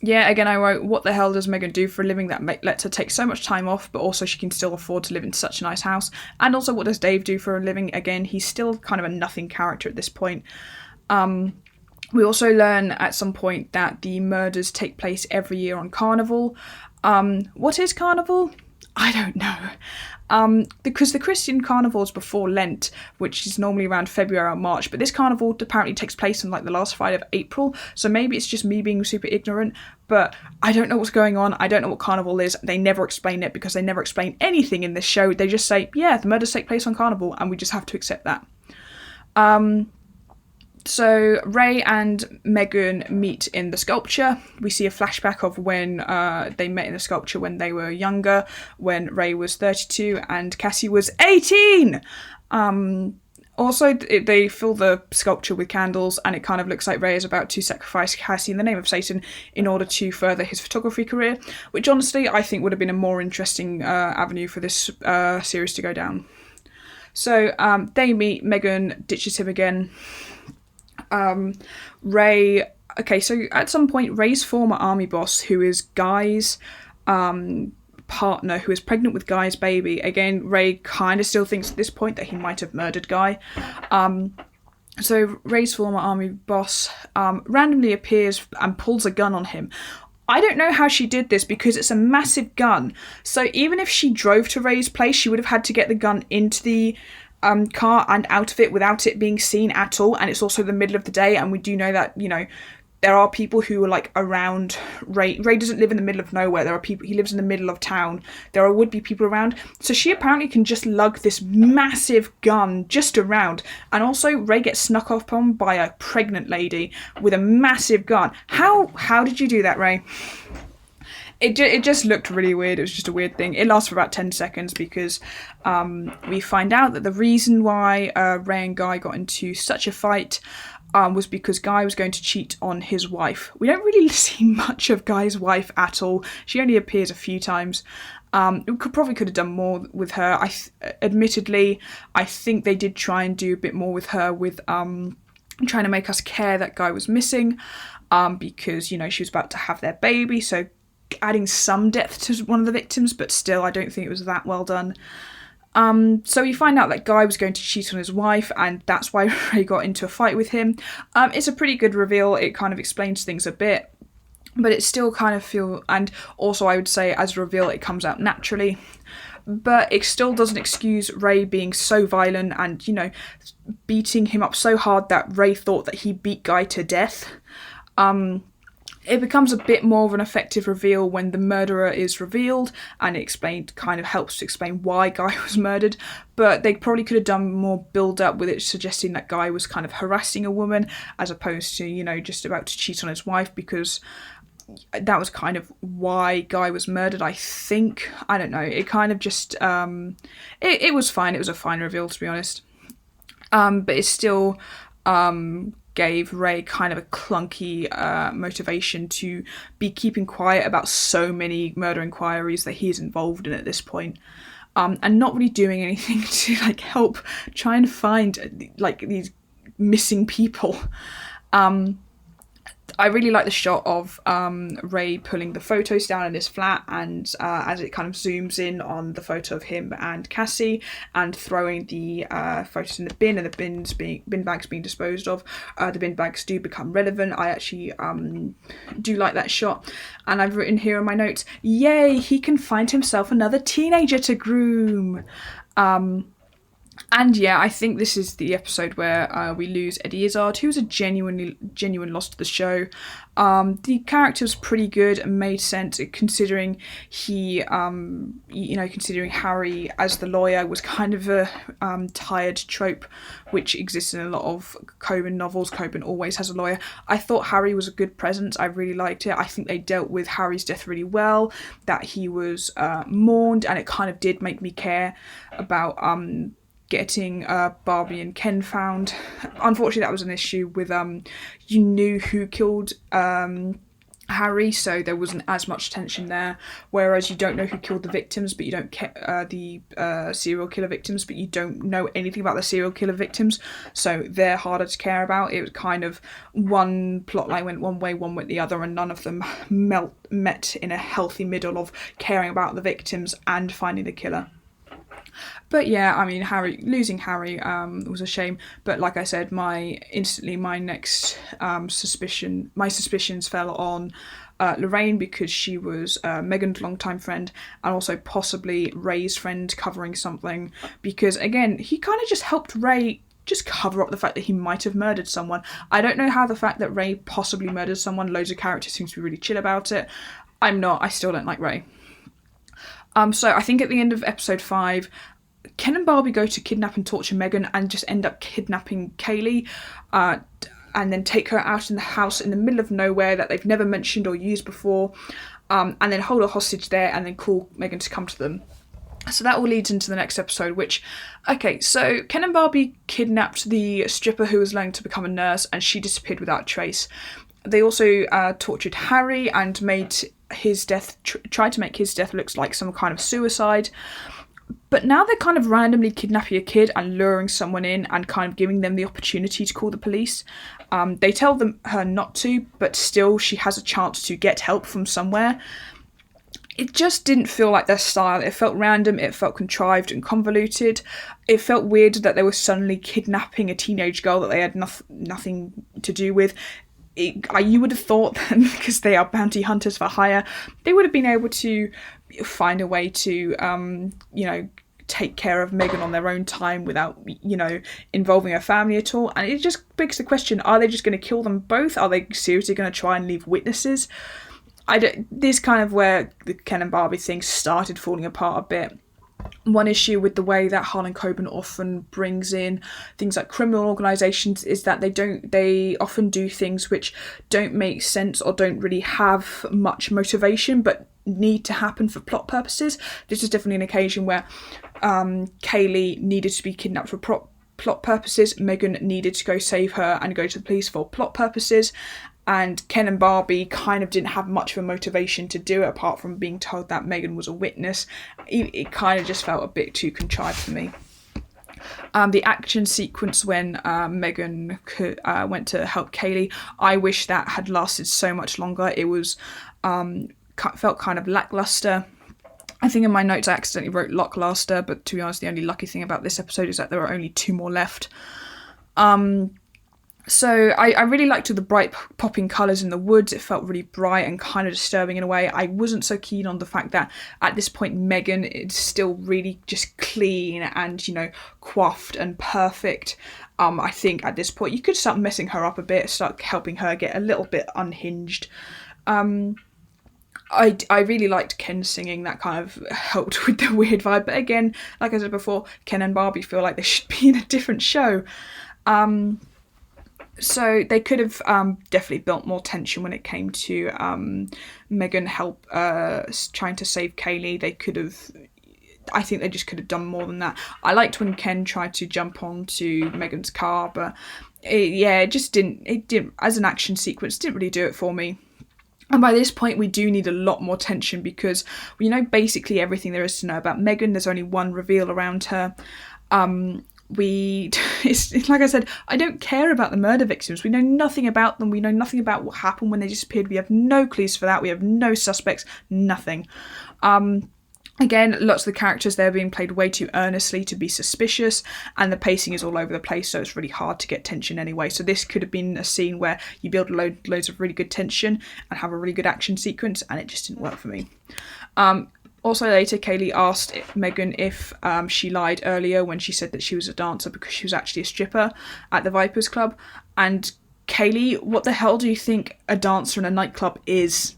Again, I wrote, what the hell does Megan do for a living that lets her take so much time off, but also she can still afford to live in such a nice house? And also, what does Dave do for a living? Again, he's still kind of a nothing character at this point. We also learn at some point that the murders take place every year on Carnival. What is Carnival? I don't know. Because the Christian carnival is before Lent, which is normally around February or March, but this carnival apparently takes place on the last Friday of April, so maybe it's just me being super ignorant, but I don't know what's going on. I don't know what carnival is. They never explain it, because they never explain anything in this show. They just say, yeah, the murders take place on Carnival, and we just have to accept that. So Ray and Megan meet in the sculpture. We see a flashback of when they met in the sculpture when they were younger, when Ray was 32 and Cassie was 18. Also, they fill the sculpture with candles, and it kind of looks like Ray is about to sacrifice Cassie in the name of Satan in order to further his photography career, which honestly I think would have been a more interesting avenue for this series to go down. So they meet, Megan ditches him again. Ray... Okay, so at some point, Ray's former army boss, who is Guy's partner, who is pregnant with Guy's baby. Again, Ray kind of still thinks at this point that he might have murdered Guy. So Ray's former army boss randomly appears and pulls a gun on him. I don't know how she did this because it's a massive gun. So even if she drove to Ray's place, she would have had to get the gun into the car and out of it without it being seen at all. And it's also the middle of the day, and we do know that, there are people who are like around Ray. Ray doesn't live in the middle of nowhere. There are people, he lives in the middle of town. There are would-be people around. So she apparently can just lug this massive gun just around. And also Ray gets snuck up on by a pregnant lady with a massive gun. How did you do that, Ray? It just looked really weird. It was just a weird thing. It lasts for about 10 seconds because we find out that the reason why Ray and Guy got into such a fight was because Guy was going to cheat on his wife. We don't really see much of Guy's wife at all. She only appears a few times. We probably could have done more with her. Admittedly, I think they did try and do a bit more with her with trying to make us care that Guy was missing because, she was about to have their baby, so adding some depth to one of the victims, but still I don't think it was that well done. So we find out that Guy was going to cheat on his wife, and that's why Ray got into a fight with him. It's a pretty good reveal. It kind of explains things a bit, but it still kind of and also I would say as a reveal it comes out naturally, but it still doesn't excuse Ray being so violent and, beating him up so hard that Ray thought that he beat Guy to death. It becomes a bit more of an effective reveal when the murderer is revealed, and it kind of helps to explain why Guy was murdered, but they probably could have done more build-up with it, suggesting that Guy was kind of harassing a woman as opposed to, just about to cheat on his wife, because that was kind of why Guy was murdered, I think. I don't know. It kind of just... it was fine. It was a fine reveal, to be honest. But it still... gave Ray kind of a clunky motivation to be keeping quiet about so many murder inquiries that he's involved in at this point, and not really doing anything to help try and find these missing people. I really like the shot of Ray pulling the photos down in his flat, and as it kind of zooms in on the photo of him and Cassie, and throwing the photos in the bin, and the bin bags being disposed of. The bin bags do become relevant. I actually do like that shot, and I've written here in my notes, yay, he can find himself another teenager to groom. And yeah, I think this is the episode where we lose Eddie Izzard, who was a genuine loss to the show. The character was pretty good and made sense considering considering Harry as the lawyer was kind of a tired trope which exists in a lot of Coben novels. Coben always has a lawyer. I thought Harry was a good presence. I really liked it. I think they dealt with Harry's death really well, that he was mourned, and it kind of did make me care about getting Barbie and Ken found. Unfortunately, that was an issue with you knew who killed Harry, so there wasn't as much tension there. Whereas you don't know who killed the victims, but you don't the serial killer victims, but you don't know anything about the serial killer victims, so they're harder to care about. It was kind of one plotline went one way, one went the other, and none of them met in a healthy middle of caring about the victims and finding the killer. But yeah, I mean, losing Harry was a shame. But like I said, my suspicions fell on Lorraine, because she was Megan's longtime friend, and also possibly Ray's friend covering something. Because again, he kind of just helped Ray just cover up the fact that he might have murdered someone. I don't know how the fact that Ray possibly murdered someone, loads of characters seems to be really chill about it. I still don't like Ray. So I think at the end of episode 5, Ken and Barbie go to kidnap and torture Megan and just end up kidnapping Kaylee, and then take her out in the house in the middle of nowhere that they've never mentioned or used before, and then hold her hostage there and then call Megan to come to them. So that all leads into the next episode, which, okay, so Ken and Barbie kidnapped the stripper who was learning to become a nurse, and she disappeared without trace. They also tortured Harry and made his death, tried to make his death look like some kind of suicide. But now they're kind of randomly kidnapping a kid and luring someone in and kind of giving them the opportunity to call the police. They tell her not to, but still she has a chance to get help from somewhere. It just didn't feel like their style. It felt random, it felt contrived and convoluted. It felt weird that they were suddenly kidnapping a teenage girl that they had nothing to do with. You would have thought that because they are bounty hunters for hire, they would have been able to find a way to, take care of Megan on their own time without, involving her family at all. And it just begs the question, are they just going to kill them both? Are they seriously going to try and leave witnesses? This kind of where the Ken and Barbie thing started falling apart a bit. One issue with the way that Harlan Coben often brings in things like criminal organisations is that they often do things which don't make sense or don't really have much motivation but need to happen for plot purposes. This is definitely an occasion where Kaylee needed to be kidnapped for plot purposes, Megan needed to go save her and go to the police for plot purposes, and Ken and Barbie kind of didn't have much of a motivation to do it apart from being told that Megan was a witness. It kind of just felt a bit too contrived for me. The action sequence when Megan went to help Kaylee, I wish that had lasted so much longer. It was felt kind of lackluster. I think in my notes I accidentally wrote lackluster, but to be honest, the only lucky thing about this episode is that there are only 2 more left. So I really liked all the bright popping colours in the woods. It felt really bright and kind of disturbing in a way. I wasn't so keen on the fact that at this point Megan is still really just clean and, coiffed and perfect. I think at this point you could start messing her up a bit, start helping her get a little bit unhinged. I really liked Ken singing. That kind of helped with the weird vibe. But again, like I said before, Ken and Barbie feel like they should be in a different show. So they could have definitely built more tension when it came to Megan trying to save Kaylee. I think they just could have done more than that. I liked when Ken tried to jump onto Megan's car, but it just didn't. It didn't, as an action sequence, didn't really do it for me. And by this point, we do need a lot more tension because we know basically everything there is to know about Megan. There's only one reveal around her. It's like I said, I don't care about the murder victims. We know nothing about them. We know nothing about what happened when they disappeared. We have no clues for that. We have no suspects, nothing. Again, lots of the characters, they're being played way too earnestly to be suspicious, and the pacing is all over the place, so it's really hard to get tension anyway. So this could have been a scene where you build loads of really good tension and have a really good action sequence, and it just didn't work for me. Also later, Kaylee asked Megan if she lied earlier when she said that she was a dancer because she was actually a stripper at the Vipers Club. And Kaylee, what the hell do you think a dancer in a nightclub is?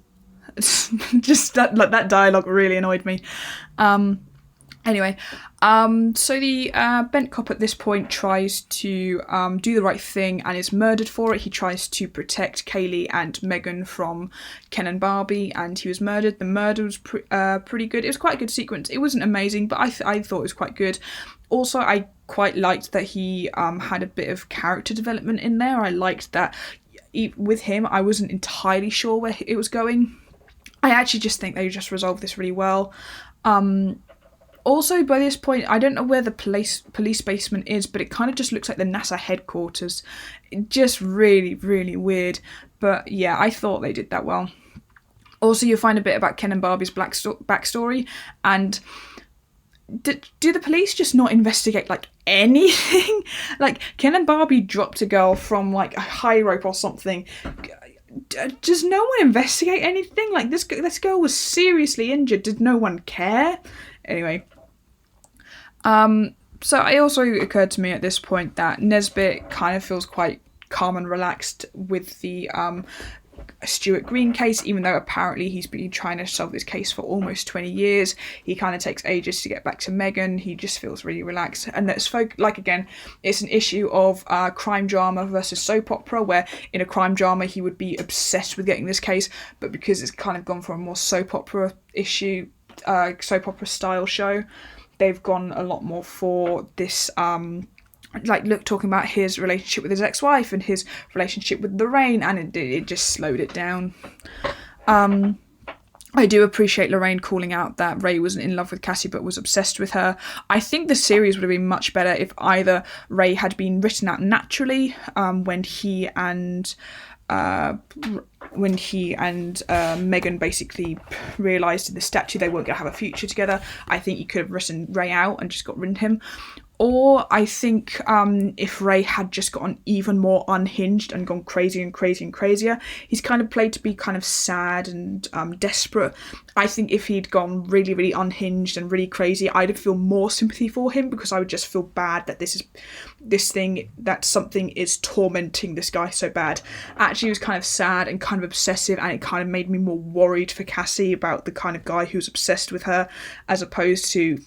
Just that dialogue really annoyed me. Anyway, so the bent cop at this point tries to do the right thing and is murdered for it. He tries to protect Kaylee and Megan from Ken and Barbie, and he was murdered. The murder was pretty good. It was quite a good sequence. It wasn't amazing, but I thought it was quite good. Also, I quite liked that he had a bit of character development in there. I liked that with him, I wasn't entirely sure where it was going. I actually just think they just resolved this really well. Also, by this point, I don't know where the police basement is, but it kind of just looks like the NASA headquarters. Just really, really weird. But yeah, I thought they did that well. Also, you'll find a bit about Ken and Barbie's backstory. And do the police just not investigate, like, anything? Like, Ken and Barbie dropped a girl from, like, a high rope or something. Does no one investigate anything? Like, this girl was seriously injured. Did no one care? Anyway. So it also occurred to me at this point that Nesbitt kind of feels quite calm and relaxed with the Stuart Green case, even though apparently he's been trying to solve this case for almost 20 years. He kind of takes ages to get back to Megan. He just feels really relaxed. And again, it's an issue of crime drama versus soap opera, where in a crime drama he would be obsessed with getting this case, but because it's kind of gone for a more soap opera issue, soap opera style show. They've gone a lot more for this, talking about his relationship with his ex-wife and his relationship with Lorraine, and it just slowed it down. I do appreciate Lorraine calling out that Ray wasn't in love with Cassie but was obsessed with her. I think the series would have been much better if either Ray had been written out naturally when he and Megan basically realised in the statue they weren't going to have a future together. I think you could have written Ray out and just got rid of him. Or I think if Ray had just gotten even more unhinged and gone crazy and crazy and crazier, he's kind of played to be kind of sad and desperate. I think if he'd gone really, really unhinged and really crazy, I'd feel more sympathy for him, because I would just feel bad that something is tormenting this guy so bad. Actually, he was kind of sad and kind of obsessive, and it kind of made me more worried for Cassie about the kind of guy who's obsessed with her, as opposed to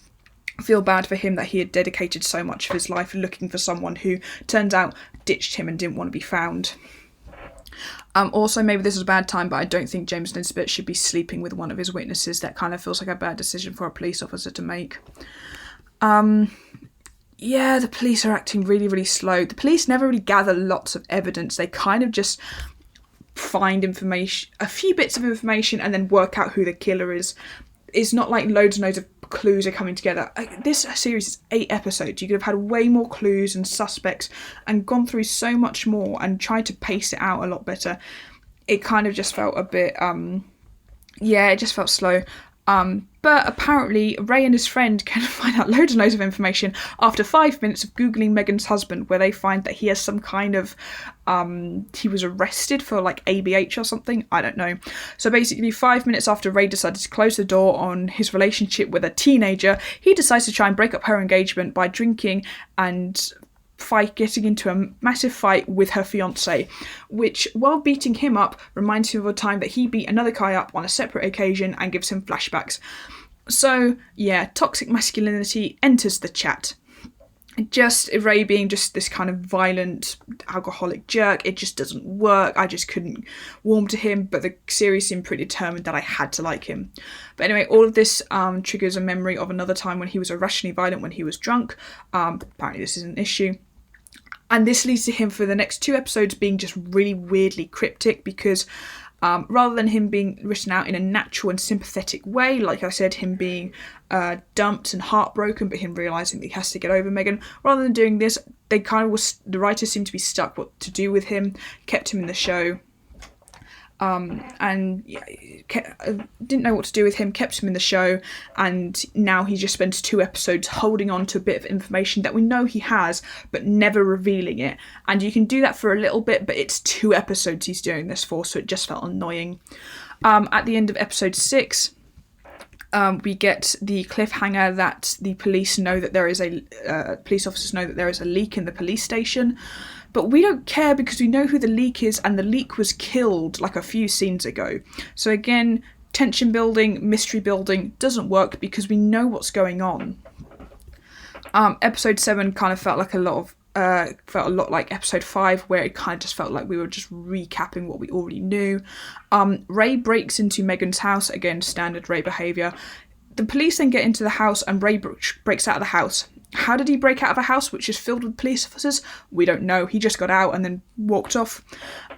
feel bad for him that he had dedicated so much of his life looking for someone who turns out ditched him and didn't want to be found. Also, maybe this is a bad time, but I don't think James Nisbet should be sleeping with one of his witnesses. That kind of feels like a bad decision for a police officer to make. The police are acting really, really slow. The police never really gather lots of evidence. They kind of just find information, a few bits of information, and then work out who the killer is. It's not like loads and loads of clues are coming together. This series is 8 episodes. You could have had way more clues and suspects and gone through so much more and tried to pace it out a lot better. It kind of just felt a bit, it just felt slow. But apparently Ray and his friend can find out loads and loads of information after 5 minutes of Googling Megan's husband, where they find that he has some kind of, he was arrested for like ABH or something, I don't know. So basically 5 minutes after Ray decided to close the door on his relationship with a teenager, he decides to try and break up her engagement by drinking and getting into a massive fight with her fiance, which, while beating him up, reminds him of a time that he beat another guy up on a separate occasion and gives him flashbacks. So, yeah, toxic masculinity enters the chat. Just Ray being just this kind of violent, alcoholic jerk, it just doesn't work. I just couldn't warm to him, but the series seemed pretty determined that I had to like him. But anyway, all of this triggers a memory of another time when he was irrationally violent when he was drunk. Apparently this is an issue. And this leads to him for the next 2 episodes being just really weirdly cryptic, because rather than him being written out in a natural and sympathetic way, like I said, him being dumped and heartbroken, but him realising that he has to get over Megan, rather than doing this, the writers seemed to be stuck what to do with him, kept him in the show. Didn't know what to do with him, kept him in the show, and now he just spends 2 episodes holding on to a bit of information that we know he has, but never revealing it. And you can do that for a little bit, but it's 2 episodes he's doing this for, so it just felt annoying. At the end of episode 6, we get the cliffhanger that the police know that there is police officers know that there is a leak in the police station. But we don't care because we know who the leak is, and the leak was killed like a few scenes ago. So again, tension building, mystery building doesn't work because we know what's going on. Episode 7 kind of felt a lot like episode 5, where it kind of just felt like we were just recapping what we already knew. Ray breaks into Megan's house, again, standard Ray behaviour. The police then get into the house and Ray breaks out of the house. How did he break out of a house which is filled with police officers? We don't know. He just got out and then walked off.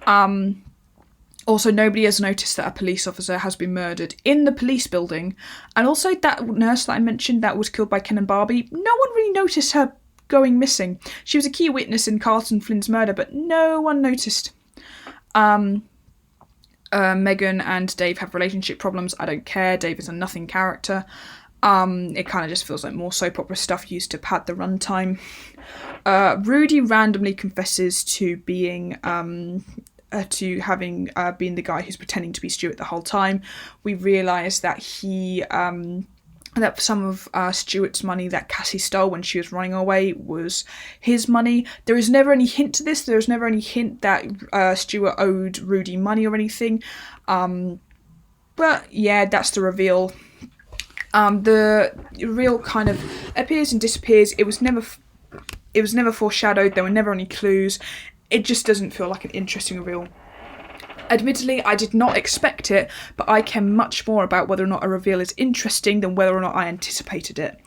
Also, nobody has noticed that a police officer has been murdered in the police building. And also that nurse that I mentioned that was killed by Ken and Barbie, no one really noticed her going missing. She was a key witness in Carlton Flynn's murder, but no one noticed. Megan and Dave have relationship problems. I don't care. Dave is a nothing character. It kind of just feels like more soap opera stuff used to pad the runtime. Rudy randomly confesses to being having been the guy who's pretending to be Stuart the whole time. We realise that he that some of Stuart's money that Cassie stole when she was running away was his money. There is never any hint to this. There is never any hint that Stuart owed Rudy money or anything. But yeah, that's the reveal. The reveal kind of appears and disappears. It was never foreshadowed. There were never any clues. It just doesn't feel like an interesting reveal. Admittedly, I did not expect it, but I care much more about whether or not a reveal is interesting than whether or not I anticipated it.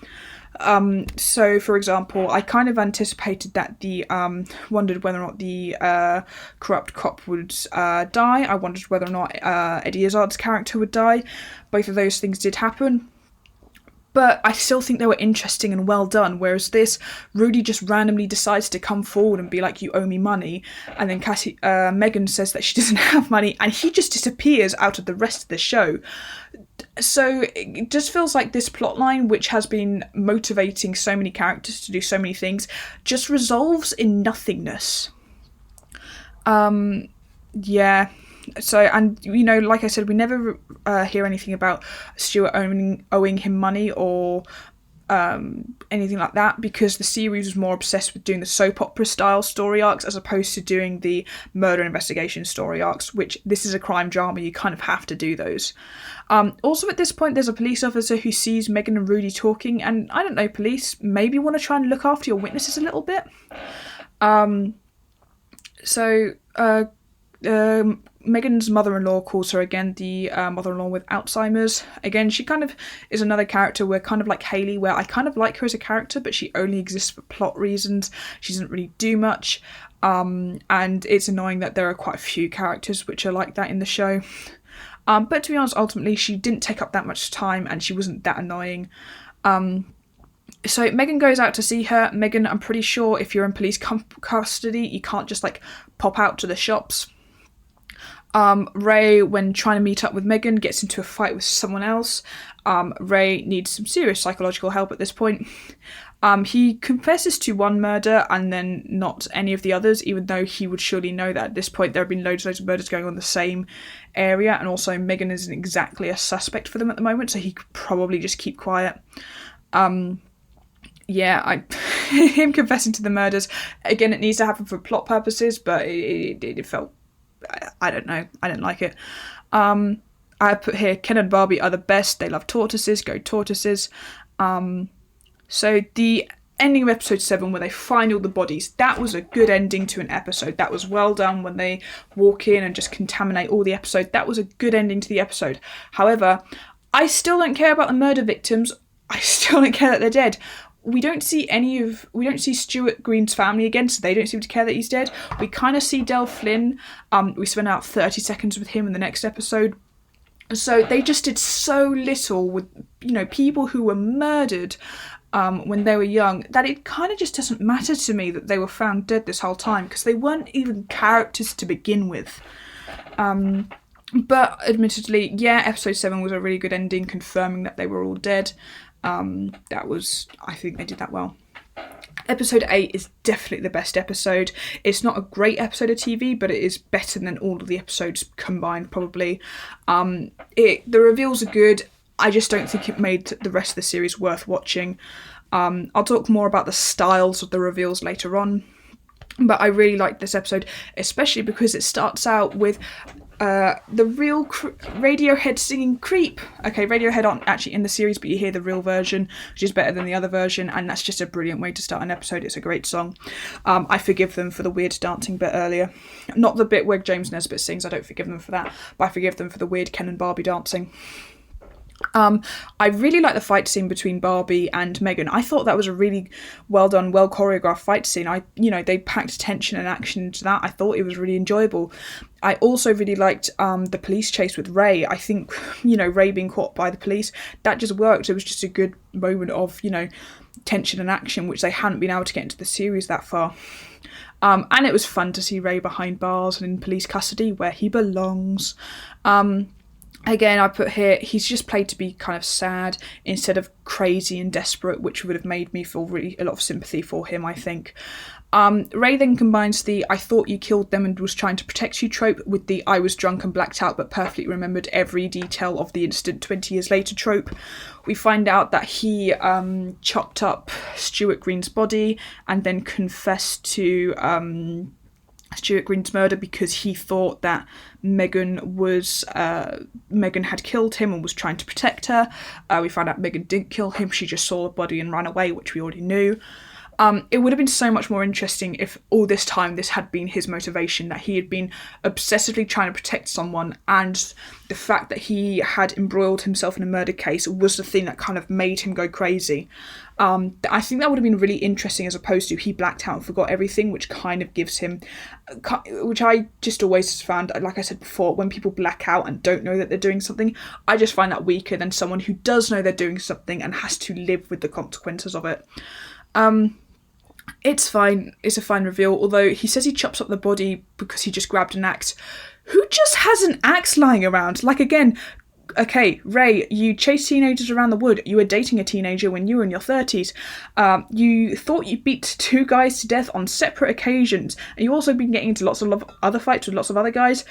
So, for example, I kind of anticipated that wondered whether or not the corrupt cop would die. I wondered whether or not Eddie Izzard's character would die. Both of those things did happen. But I still think they were interesting and well done, whereas this, Rudy just randomly decides to come forward and be like, you owe me money, and then Megan says that she doesn't have money, and he just disappears out of the rest of the show. So it just feels like this plotline, which has been motivating so many characters to do so many things, just resolves in nothingness. Yeah. So, and, you know, like I said, we never hear anything about Stuart owing him money or anything like that, because the series was more obsessed with doing the soap opera style story arcs as opposed to doing the murder investigation story arcs, which this is a crime drama, you kind of have to do those. Also at this point, there's a police officer who sees Megan and Rudy talking, and I don't know, police maybe want to try and look after your witnesses a little bit. Megan's mother-in-law calls her again the mother-in-law with Alzheimer's. Again, she kind of is another character where, kind of like Hayley, where I kind of like her as a character, but she only exists for plot reasons. She doesn't really do much. And it's annoying that there are quite a few characters which are like that in the show. But to be honest, ultimately, she didn't take up that much time and she wasn't that annoying. So Megan goes out to see her. Megan, I'm pretty sure if you're in police custody, you can't just like pop out to the shops. Ray, when trying to meet up with Megan, gets into a fight with someone else. Ray needs some serious psychological help at this point. He confesses to one murder and then not any of the others, even though he would surely know that at this point there have been loads of murders going on in the same area, and also Megan isn't exactly a suspect for them at the moment, so he could probably just keep quiet. Him confessing to the murders, again, it needs to happen for plot purposes, but it felt, I don't know, I didn't like it. I put here, Ken and Barbie are the best, they love tortoises, go tortoises. So the ending of episode 7, where they find all the bodies, that was a good ending to an episode. That was well done when they walk in and just contaminate all the episode. That was a good ending to the episode. However, I still don't care about the murder victims. I still don't care that they're dead. We don't see Stuart Green's family again, so they don't seem to care that he's dead. We kind of see Del Flynn. We spend out 30 seconds with him in the next episode. So they just did so little with, people who were murdered when they were young, that it kind of just doesn't matter to me that they were found dead this whole time, because they weren't even characters to begin with. But admittedly, episode 7 was a really good ending, confirming that they were all dead. I think they did that well. Episode 8 is definitely the best episode. It's not a great episode of TV, but it is better than all of the episodes combined, probably. The reveals are good. I just don't think it made the rest of the series worth watching. I'll talk more about the styles of the reveals later on. But I really liked this episode, especially because it starts out with the real Radiohead singing Creep. Okay, Radiohead aren't actually in the series, but you hear the real version, which is better than the other version, and that's just a brilliant way to start an episode. It's a great song. I forgive them for the weird dancing bit earlier. Not the bit where James Nesbitt sings, I don't forgive them for that, but I forgive them for the weird Ken and Barbie dancing. I really like the fight scene between Barbie and Megan. I thought that was a really well done, well choreographed fight scene. They packed tension and action into that. I thought it was really enjoyable. I also really liked the police chase with Ray. I think, Ray being caught by the police, that just worked. It was just a good moment of, tension and action, which they hadn't been able to get into the series that far. And it was fun to see Ray behind bars and in police custody, where he belongs. Again, I put here, he's just played to be kind of sad instead of crazy and desperate, which would have made me feel really a lot of sympathy for him, I think. Ray then combines the I thought you killed them and was trying to protect you trope with the I was drunk and blacked out but perfectly remembered every detail of the incident 20 years later trope. We find out that he chopped up Stuart Green's body and then confessed to Stuart Green's murder because he thought that Megan had killed him and was trying to protect her. We found out Megan didn't kill him, she just saw the body and ran away, which we already knew. It would have been so much more interesting if all this time this had been his motivation, that he had been obsessively trying to protect someone, and the fact that he had embroiled himself in a murder case was the thing that kind of made him go crazy. I think that would have been really interesting, as opposed to he blacked out and forgot everything, which kind of gives him, which I just always found, like I said before, when people black out and don't know that they're doing something, I just find that weaker than someone who does know they're doing something and has to live with the consequences of it. It's fine. It's a fine reveal, although he says he chops up the body because he just grabbed an axe. Who just has an axe lying around? Like, again, okay, Ray, you chased teenagers around the wood. You were dating a teenager when you were in your 30s. You thought you beat 2 guys to death on separate occasions. And you also been getting into lots of other fights with lots of other guys.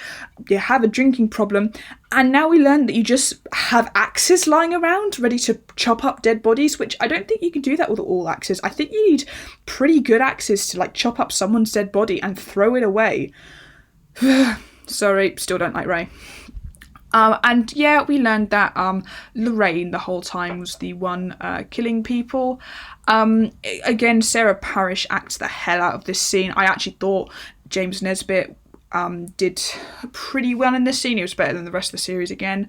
You have a drinking problem. And now we learn that you just have axes lying around ready to chop up dead bodies, which I don't think you can do that with all axes. I think you need pretty good axes to, like, chop up someone's dead body and throw it away. Sorry, still don't like Ray. And yeah, we learned that Lorraine the whole time was the one killing people. Again, Sarah Parish acts the hell out of this scene. I actually thought James Nesbitt did pretty well in this scene. He was better than the rest of the series again.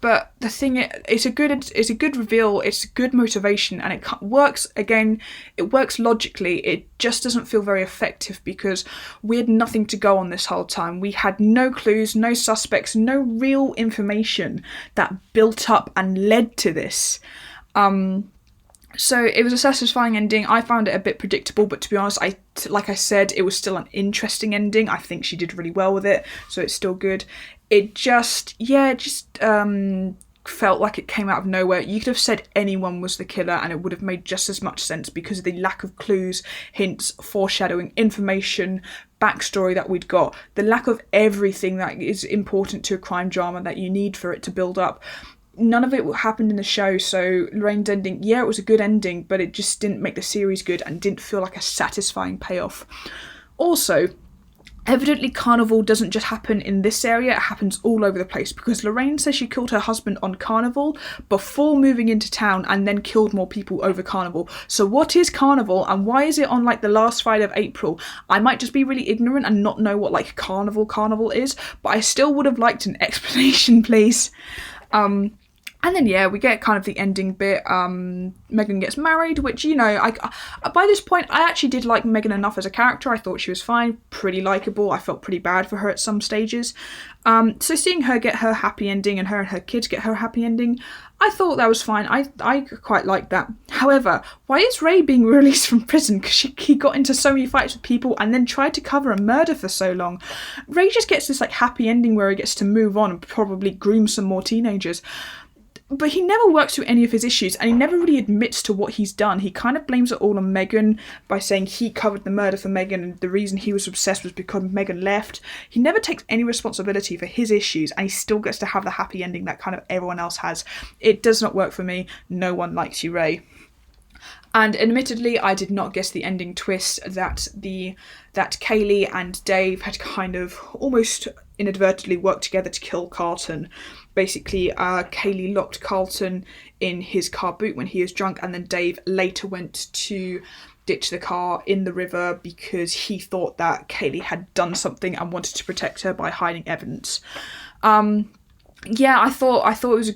But the thing, it's a good reveal, it's a good motivation, and it works, again, it works logically. It just doesn't feel very effective because we had nothing to go on this whole time. We had no clues, no suspects, no real information that built up and led to this. So it was a satisfying ending. I found it a bit predictable, but to be honest, like I said, it was still an interesting ending. I think she did really well with it, so it's still good. It just felt like it came out of nowhere. You could have said anyone was the killer and it would have made just as much sense because of the lack of clues, hints, foreshadowing, information, backstory that we'd got. The lack of everything that is important to a crime drama that you need for it to build up. None of it happened in the show, so Lorraine's ending, yeah, it was a good ending, but it just didn't make the series good and didn't feel like a satisfying payoff. Also, evidently Carnival doesn't just happen in this area, it happens all over the place, because Lorraine says she killed her husband on Carnival before moving into town and then killed more people over Carnival. So what is Carnival and why is it on like the last Friday of April? I might just be really ignorant and not know what like Carnival is, but I still would have liked an explanation, please. And then, yeah, we get kind of the ending bit. Megan gets married, which, you know, I by this point, I actually did like Megan enough as a character. I thought she was fine, pretty likeable. I felt pretty bad for her at some stages. So seeing her get her happy ending and her kids get her happy ending, I thought that was fine. I quite liked that. However, why is Ray being released from prison? Because he got into so many fights with people and then tried to cover a murder for so long. Ray just gets this like happy ending where he gets to move on and probably groom some more teenagers. But he never works through any of his issues, and he never really admits to what he's done. He kind of blames it all on Megan by saying he covered the murder for Megan, and the reason he was obsessed was because Megan left. He never takes any responsibility for his issues, and he still gets to have the happy ending that kind of everyone else has. It does not work for me. No one likes you, Ray. And admittedly, I did not guess the ending twist that Kaylee and Dave had kind of almost inadvertently worked together to kill Carlton. Basically, Kaylee locked Carlton in his car boot when he was drunk, and then Dave later went to ditch the car in the river because he thought that Kaylee had done something and wanted to protect her by hiding evidence. Yeah, I thought it was a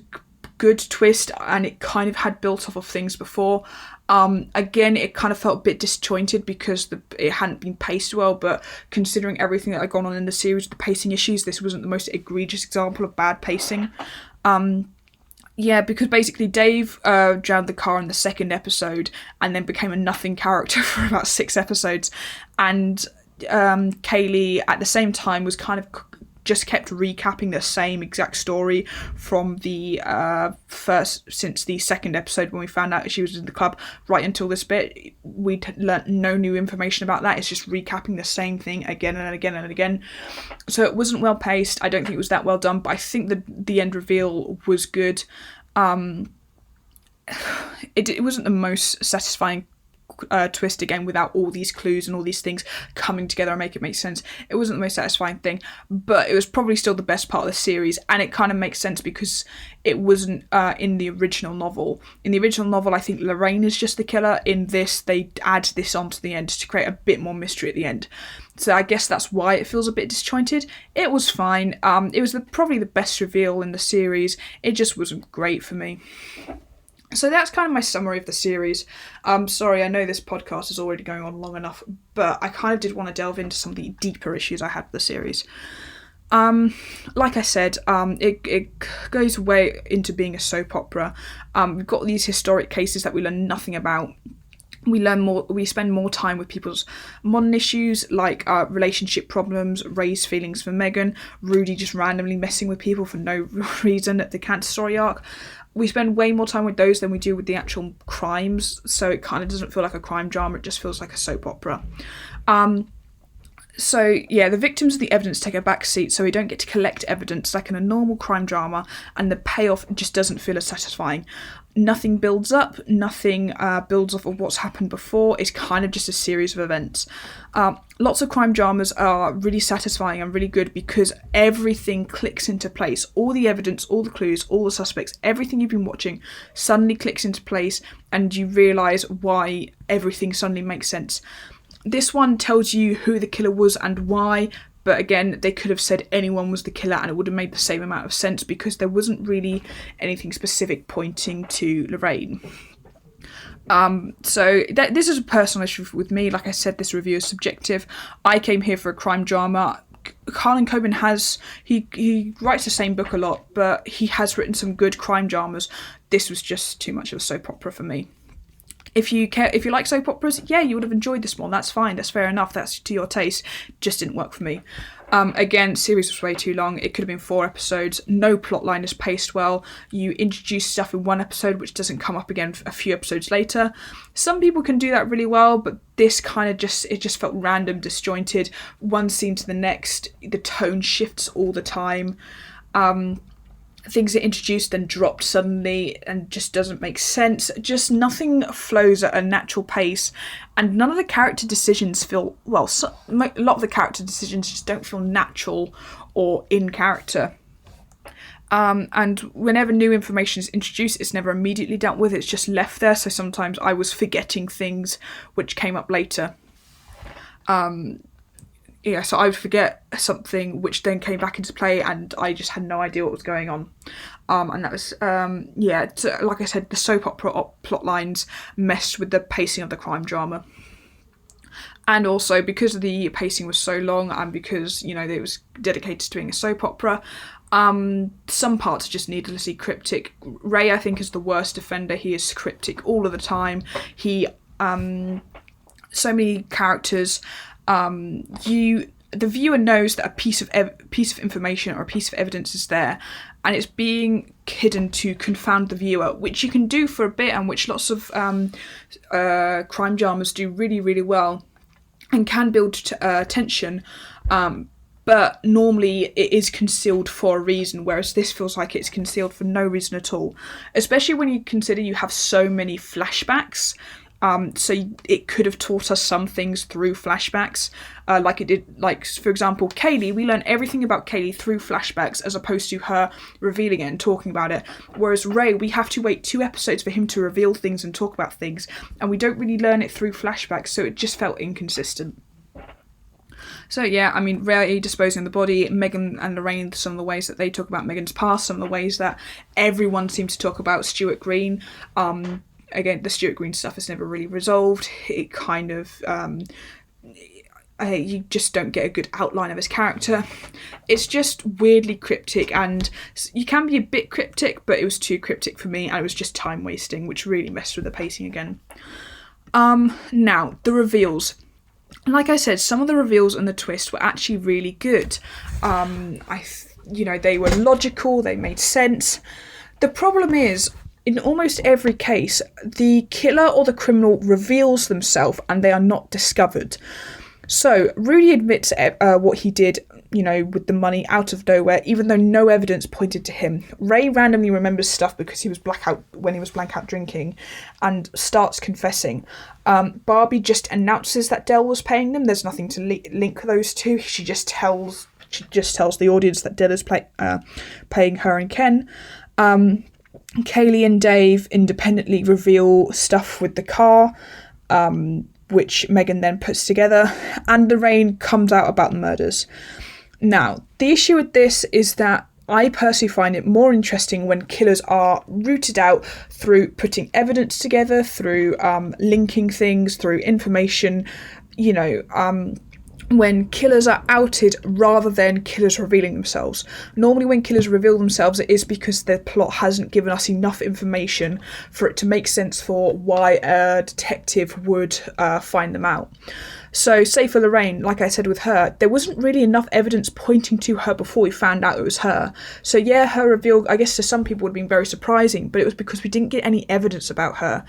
good twist, and it kind of had built off of things before. Again, it kind of felt a bit disjointed because it hadn't been paced well, but considering everything that had gone on in the series, the pacing issues, this wasn't the most egregious example of bad pacing. Yeah, because basically Dave drowned the car in the second episode and then became a nothing character for about 6 episodes, and Kaylee at the same time was kind of just kept recapping the same exact story from the since the second episode when we found out she was in the club right until this bit. We'd learnt no new information about that. It's just recapping the same thing again and again and again. So it wasn't well paced. I don't think it was that well done, but I think the end reveal was good. It wasn't the most satisfying plot twist again without all these clues and all these things coming together and make it make sense. It wasn't the most satisfying thing, but it was probably still the best part of the series, and it kind of makes sense because it wasn't in the original novel. In the original novel, I think Lorraine is just the killer. In this, they add this onto the end to create a bit more mystery at the end. So I guess that's why it feels a bit disjointed. It was fine. It was probably the best reveal in the series. It just wasn't great for me. So that's kind of my summary of the series. Sorry, I know this podcast is already going on long enough, but I kind of did want to delve into some of the deeper issues I had with the series. Like I said, it goes way into being a soap opera. We've got these historic cases that we learn nothing about. We spend more time with people's modern issues, like relationship problems, Ray's feelings for Megan, Rudy just randomly messing with people for no reason at the cancer story arc. We spend way more time with those than we do with the actual crimes, so it kind of doesn't feel like a crime drama, it just feels like a soap opera. So, yeah, the victims of the evidence take a back seat, so we don't get to collect evidence like in a normal crime drama, and the payoff just doesn't feel as satisfying. Nothing builds up, nothing builds off of what's happened before. It's kind of just a series of events. Lots of crime dramas are really satisfying and really good because everything clicks into place. All the evidence, all the clues, all the suspects, everything you've been watching suddenly clicks into place, and you realise why everything suddenly makes sense. This one tells you who the killer was and why, but again, they could have said anyone was the killer and it would have made the same amount of sense because there wasn't really anything specific pointing to Lorraine. So this is a personal issue with me. Like I said, this review is subjective. I came here for a crime drama. Harlan Coben he writes the same book a lot, but he has written some good crime dramas. This was just too much of a soap opera for me. If you like soap operas, yeah, you would have enjoyed this more. That's fine. That's fair enough. That's to your taste. Just didn't work for me. Again, series was way too long. It could have been 4 episodes. No plotline is paced well. You introduce stuff in one episode which doesn't come up again a few episodes later. Some people can do that really well, but this kind of just felt random, disjointed. One scene to the next. The tone shifts all the time. Things are introduced and dropped suddenly and just doesn't make sense. Just nothing flows at a natural pace, and none of the character decisions feel, a lot of the character decisions just don't feel natural or in character. And whenever new information is introduced, it's never immediately dealt with, it's just left there, so sometimes I was forgetting things which came up later. So I would forget something which then came back into play and I just had no idea what was going on. And that was, like I said, the soap opera plot lines messed with the pacing of the crime drama. And also, because the pacing was so long and because, it was dedicated to doing a soap opera, some parts are just needlessly cryptic. Ray, I think, is the worst offender. He is cryptic all of the time. So many characters... the viewer knows that a piece of information or a piece of evidence is there, and it's being hidden to confound the viewer, which you can do for a bit, and which lots of crime dramas do really, really well, and can build tension. But normally it is concealed for a reason, whereas this feels like it's concealed for no reason at all. Especially when you consider you have so many flashbacks. So it could have taught us some things through flashbacks, like it did, for example, Kaylee. We learn everything about Kaylee through flashbacks as opposed to her revealing it and talking about it. Whereas Ray, we have to wait 2 episodes for him to reveal things and talk about things, and we don't really learn it through flashbacks, so it just felt inconsistent. So yeah, Ray disposing of the body, Megan and Lorraine, some of the ways that they talk about Megan's past, some of the ways that everyone seems to talk about Stuart Green. Again, the Stuart Green stuff is never really resolved. It kind of... you just don't get a good outline of his character. It's just weirdly cryptic, and you can be a bit cryptic, but it was too cryptic for me, and it was just time wasting, which really messed with the pacing again. Now, the reveals. Like I said, some of the reveals and the twist were actually really good. They were logical, they made sense. The problem is, in almost every case, the killer or the criminal reveals themselves and they are not discovered. So, Rudy admits what he did with the money out of nowhere, even though no evidence pointed to him. Ray randomly remembers stuff because he was blackout drinking, and starts confessing. Barbie just announces that Dell was paying them. There's nothing to link those two. She just tells the audience that Dell is paying her and Ken. Kaylee and Dave independently reveal stuff with the car, which Megan then puts together, and Lorraine comes out about the murders. Now, the issue with this is that I personally find it more interesting when killers are rooted out through putting evidence together, through linking things, through information, when killers are outed rather than killers revealing themselves. Normally when killers reveal themselves, it is because their plot hasn't given us enough information for it to make sense for why a detective would find them out. So, say for Lorraine, like I said with her, there wasn't really enough evidence pointing to her before we found out it was her. So yeah, her reveal, I guess to some people would have been very surprising, but it was because we didn't get any evidence about her.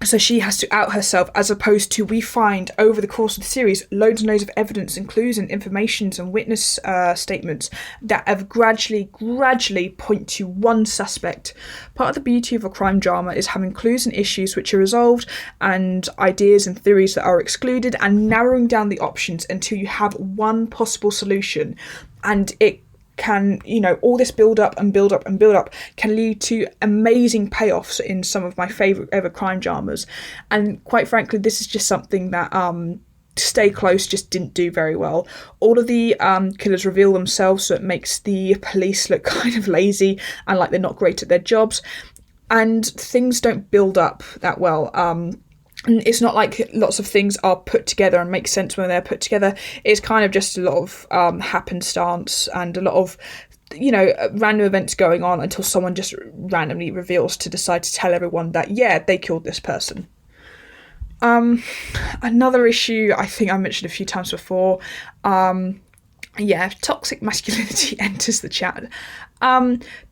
So she has to out herself, as opposed to we find over the course of the series loads and loads of evidence and clues and informations and witness statements that have gradually point to one suspect. Part of the beauty of a crime drama is having clues and issues which are resolved, and ideas and theories that are excluded, and narrowing down the options until you have one possible solution. And it can, all this build up can lead to amazing payoffs in some of my favourite ever crime dramas. And quite frankly, this is just something that Stay Close just didn't do very well. All of the killers reveal themselves, so it makes the police look kind of lazy and like they're not great at their jobs, and things don't build up that well. And it's not like lots of things are put together and make sense when they're put together. It's kind of just a lot of happenstance and a lot of, random events going on until someone just randomly reveals to decide to tell everyone that, yeah, they killed this person. Another issue I think I mentioned a few times before, toxic masculinity enters the chat.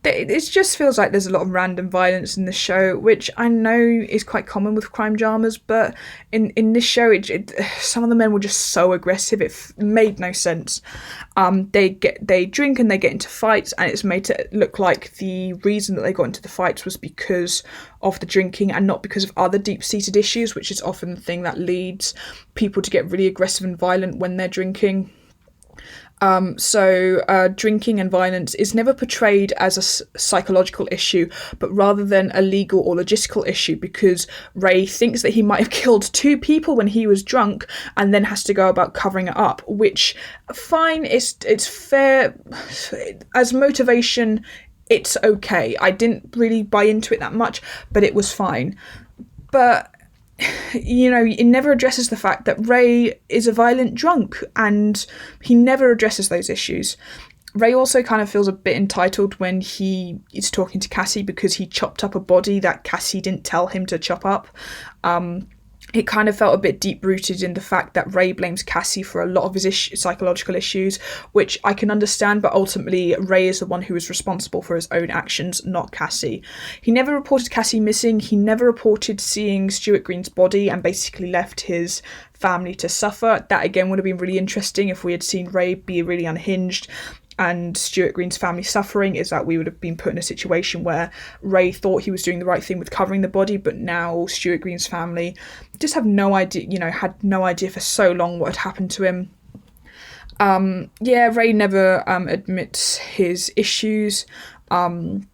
It just feels like there's a lot of random violence in the show, which I know is quite common with crime dramas, but in this show, some of the men were just so aggressive, it made no sense. They drink and they get into fights, and it's made to look like the reason that they got into the fights was because of the drinking and not because of other deep-seated issues, which is often the thing that leads people to get really aggressive and violent when they're drinking. Drinking and violence is never portrayed as a psychological issue, but rather than a legal or logistical issue, because Ray thinks that he might have killed 2 people when he was drunk and then has to go about covering it up, which, fine, it's fair. As motivation, it's okay. I didn't really buy into it that much, but it was fine. But it never addresses the fact that Ray is a violent drunk, and he never addresses those issues. Ray also kind of feels a bit entitled when he is talking to Cassie because he chopped up a body that Cassie didn't tell him to chop up. It kind of felt a bit deep-rooted in the fact that Ray blames Cassie for a lot of his psychological issues, which I can understand, but ultimately Ray is the one who is responsible for his own actions, not Cassie. He never reported Cassie missing. He never reported seeing Stuart Green's body and basically left his family to suffer. That again would have been really interesting if we had seen Ray be really unhinged and Stuart Green's family suffering, is that we would have been put in a situation where Ray thought he was doing the right thing with covering the body, but now Stuart Green's family just have no idea, had no idea for so long what had happened to him. Ray never admits his issues. And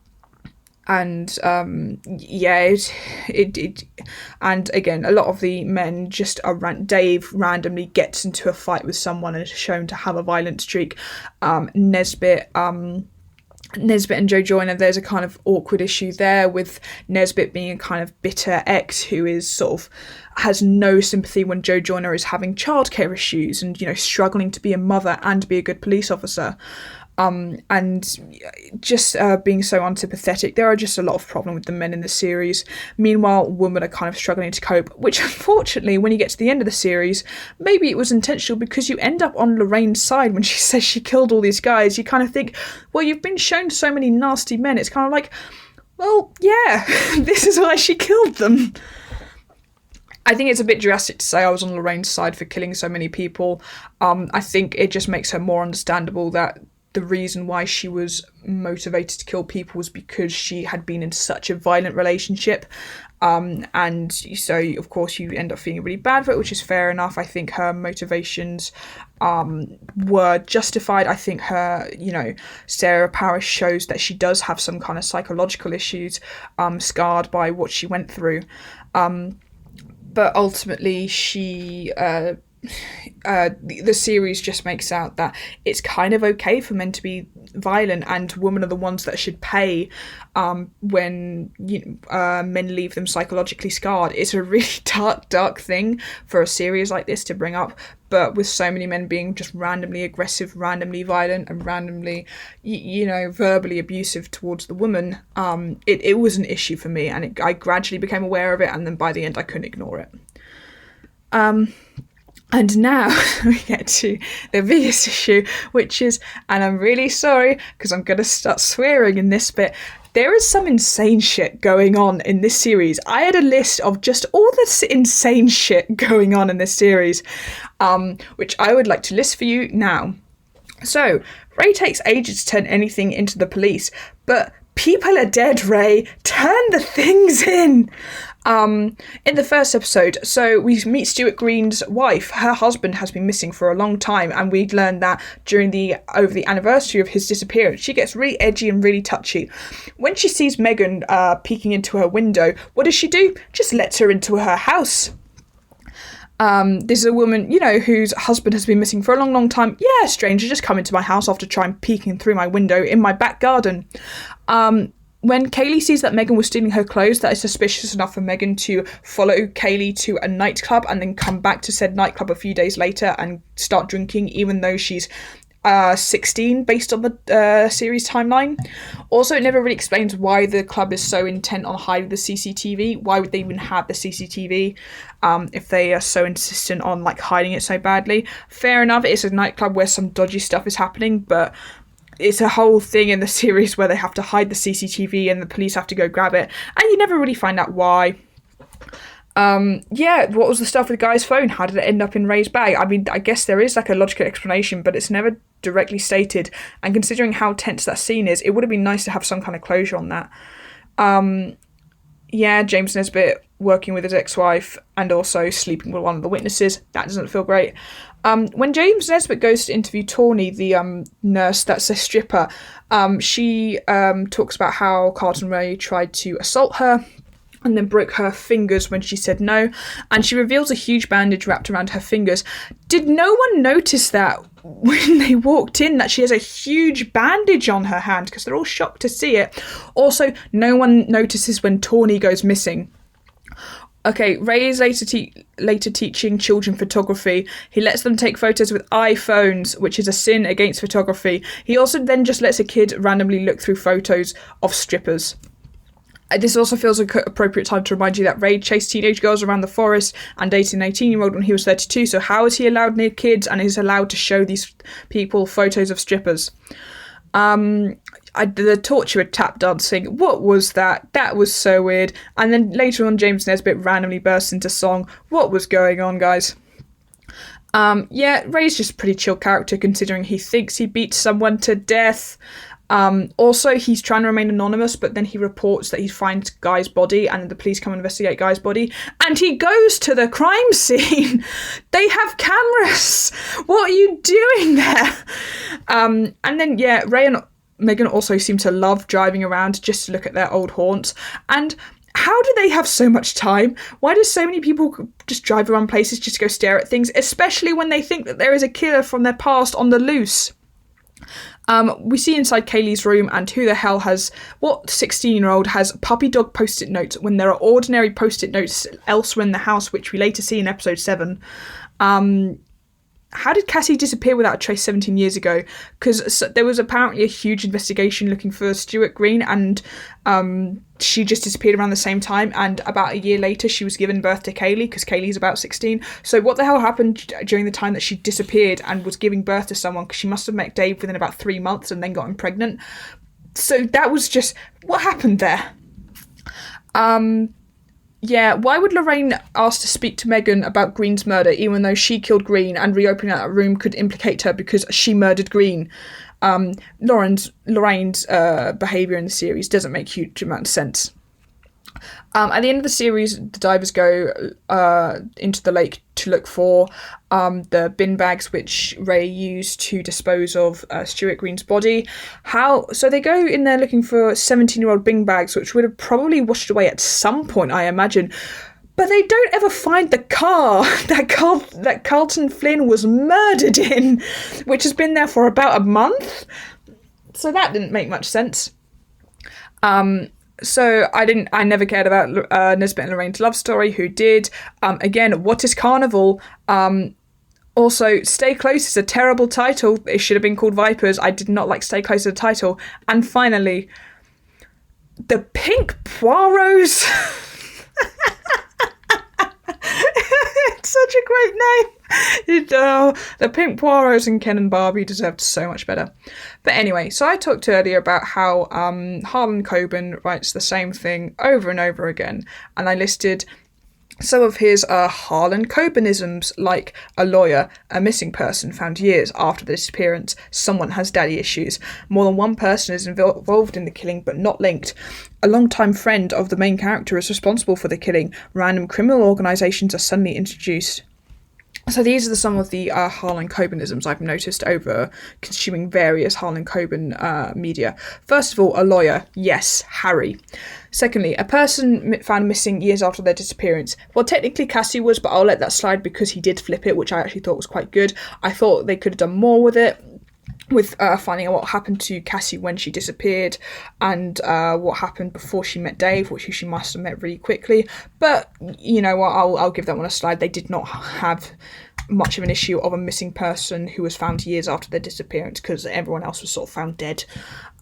again, a lot of the men just are Dave randomly gets into a fight with someone and is shown to have a violent streak. Nesbitt and Joe Joyner, there's a kind of awkward issue there, with Nesbitt being a kind of bitter ex who is sort of has no sympathy when Joe Joyner is having childcare issues and struggling to be a mother and be a good police officer. And just being so unsympathetic. There are just a lot of problems with the men in the series. Meanwhile, women are kind of struggling to cope, which unfortunately, when you get to the end of the series, maybe it was intentional because you end up on Lorraine's side when she says she killed all these guys. You kind of think, well, you've been shown so many nasty men. It's kind of like, well, yeah, this is why she killed them. I think it's a bit drastic to say I was on Lorraine's side for killing so many people. I think it just makes her more understandable that the reason why she was motivated to kill people was because she had been in such a violent relationship. And so, of course, you end up feeling really bad for it, which is fair enough. I think her motivations were justified. I think her, Sarah Paris shows that she does have some kind of psychological issues, scarred by what she went through. But ultimately, the series just makes out that it's kind of okay for men to be violent, and women are the ones that should pay when men leave them psychologically scarred. It's a really dark thing for a series like this to bring up, but with so many men being just randomly aggressive, randomly violent, and randomly, verbally abusive towards the woman, it was an issue for me, and I gradually became aware of it, and then by the end I couldn't ignore it. And now we get to the biggest issue, which is, and I'm really sorry because I'm going to start swearing in this bit, there is some insane shit going on in this series. I had a list of just all this insane shit going on in this series, which I would like to list for you now. So, Ray takes ages to turn anything into the police, but people are dead, Ray. Turn the things in. In the first episode, so we meet Stuart Green's wife. Her husband has been missing for a long time, and we'd learned that over the anniversary of his disappearance. She gets really edgy and really touchy. When she sees Megan peeking into her window, what does she do? Just lets her into her house. This is a woman, whose husband has been missing for a long, long time. Yeah, stranger just come into my house after trying peeking through my window in my back garden. When Kaylee sees that Megan was stealing her clothes, that is suspicious enough for Megan to follow Kaylee to a nightclub and then come back to said nightclub a few days later and start drinking, even though she's 16 based on the series timeline. Also, it never really explains why the club is so intent on hiding the CCTV. Why would they even have the CCTV if they are so insistent on hiding it so badly? Fair enough, it's a nightclub where some dodgy stuff is happening, but it's a whole thing in the series where they have to hide the CCTV and the police have to go grab it, and you never really find out why. What was the stuff with the guy's phone? How did it end up in Ray's bag? I mean, I guess there is a logical explanation, but it's never directly stated, and considering how tense that scene is, it would have been nice to have some kind of closure on that. James Nesbitt working with his ex-wife and also sleeping with one of the witnesses, that doesn't feel great. When James Nesbitt goes to interview Tawny, the nurse that's a stripper, she talks about how Carlton Ray tried to assault her and then broke her fingers when she said no, and she reveals a huge bandage wrapped around her fingers. Did no one notice that when they walked in, that she has a huge bandage on her hand? Because they're all shocked to see it. Also, no one notices when Tawny goes missing. Okay, Ray is later teaching children photography. He lets them take photos with iPhones, which is a sin against photography. He also then just lets a kid randomly look through photos of strippers. This also feels like an appropriate time to remind you that Ray chased teenage girls around the forest and dated an 18-year-old when he was 32, so how is he allowed near kids and is allowed to show these people photos of strippers? The torture tap dancing, what was that? That was so weird. And then later on, James Nesbitt randomly bursts into song. What was going on, guys? Ray's just a pretty chill character considering he thinks he beat someone to death. Also, he's trying to remain anonymous, but then he reports that he finds Guy's body and the police come and investigate Guy's body, and he goes to the crime scene. They have cameras. What are you doing there? And then, Ray and Megan also seem to love driving around just to look at their old haunts. And how do they have so much time? Why do so many people just drive around places just to go stare at things, especially when they think that there is a killer from their past on the loose? We see inside Kaylee's room, and who the hell has, what 16-year-old has puppy dog post-it notes when there are ordinary post-it notes elsewhere in the house, which we later see in episode 7. How did Cassie disappear without a trace 17 years ago? Because there was apparently a huge investigation looking for Stuart Green, and she just disappeared around the same time, and about a year later she was given birth to Kaylee, because Kaylee's about 16. So what the hell happened during the time that she disappeared and was giving birth to someone? Because she must have met Dave within about 3 months and then got him pregnant. So that was just, what happened there? Yeah, why would Lorraine ask to speak to Megan about Green's murder, even though she killed Green, and reopening that room could implicate her because she murdered Green? Lorraine's behaviour in the series doesn't make huge amount of sense. At the end of the series, the divers go into the lake to look for the bin bags which Ray used to dispose of Stuart Green's body. So they go in there looking for 17-year-old bin bags, which would have probably washed away at some point, I imagine. But they don't ever find the car that Carlton Flynn was murdered in, which has been there for about a month. So that didn't make much sense. So I never cared about Nisbet and Lorraine's love story. Who did? Again, what is Carnival? Also, Stay Close is a terrible title. It should have been called Vipers. I did not like Stay Close as a title. And finally, the Pink Poirots. It's such a great name. The Pink Poirots and Ken and Barbie deserved so much better. But anyway, so I talked earlier about how Harlan Coben writes the same thing over and over again, and I listed some of his Harlan Cobenisms, like a lawyer, a missing person found years after the disappearance, someone has daddy issues, more than one person is involved in the killing but not linked, a long-time friend of the main character is responsible for the killing, random criminal organisations are suddenly introduced. So these are some of the Harlan Cobenisms I've noticed over consuming various Harlan Coben media. First of all, a lawyer. Yes, Harry. Secondly, a person found missing years after their disappearance. Well, technically Cassie was, but I'll let that slide because he did flip it, which I actually thought was quite good. I thought they could have done more with it, with finding out what happened to Cassie when she disappeared and what happened before she met Dave, which she must have met really quickly. But, you know what, I'll give that one a slide. They did not have much of an issue of a missing person who was found years after their disappearance because everyone else was sort of found dead.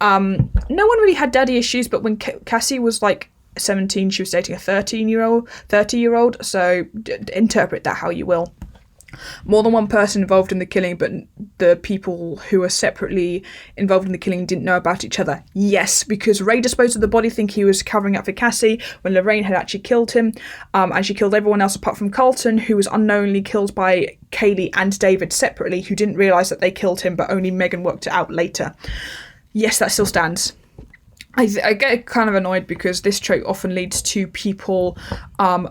No one really had daddy issues, but when Cassie was like 17, she was dating a 30-year-old, so interpret that how you will. More than one person involved in the killing, but the people who were separately involved in the killing didn't know about each other. Yes, because Ray disposed of the body thinking he was covering up for Cassie when Lorraine had actually killed him, and she killed everyone else apart from Carlton, who was unknowingly killed by Kaylee and David separately, who didn't realise that they killed him, but only Megan worked it out later. Yes, that still stands. I get kind of annoyed because this trope often leads to people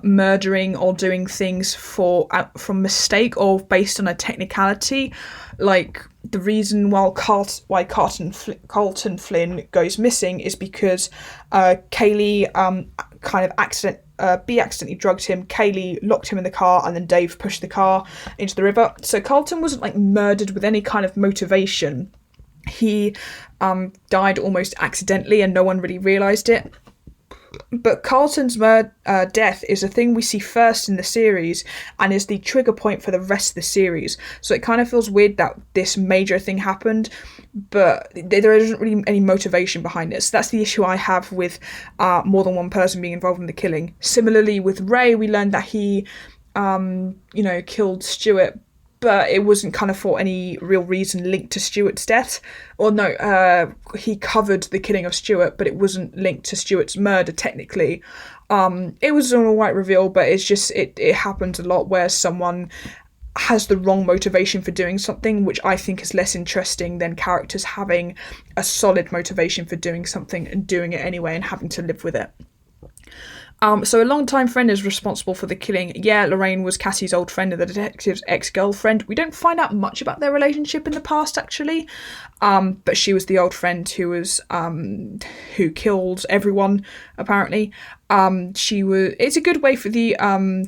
murdering or doing things from mistake or based on a technicality. Like, the reason why Carlton Flynn goes missing is because Kaylee accidentally drugged him, Kaylee locked him in the car, and then Dave pushed the car into the river. So Carlton wasn't like murdered with any kind of motivation. He died almost accidentally and no one really realised it. But Carlton's death is a thing we see first in the series and is the trigger point for the rest of the series. So it kind of feels weird that this major thing happened, but there isn't really any motivation behind it. So that's the issue I have with more than one person being involved in the killing. Similarly with Ray, we learned that he killed Stuart, but it wasn't kind of for any real reason linked to Stuart's death. Or no, he covered the killing of Stuart, but it wasn't linked to Stuart's murder, technically. It was an alright reveal, but it's just, it happens a lot where someone has the wrong motivation for doing something, which I think is less interesting than characters having a solid motivation for doing something and doing it anyway and having to live with it. So a longtime friend is responsible for the killing. Yeah, Lorraine was Cassie's old friend and the detective's ex-girlfriend. We don't find out much about their relationship in the past, actually. But she was the old friend who killed everyone, apparently. It's a good way for the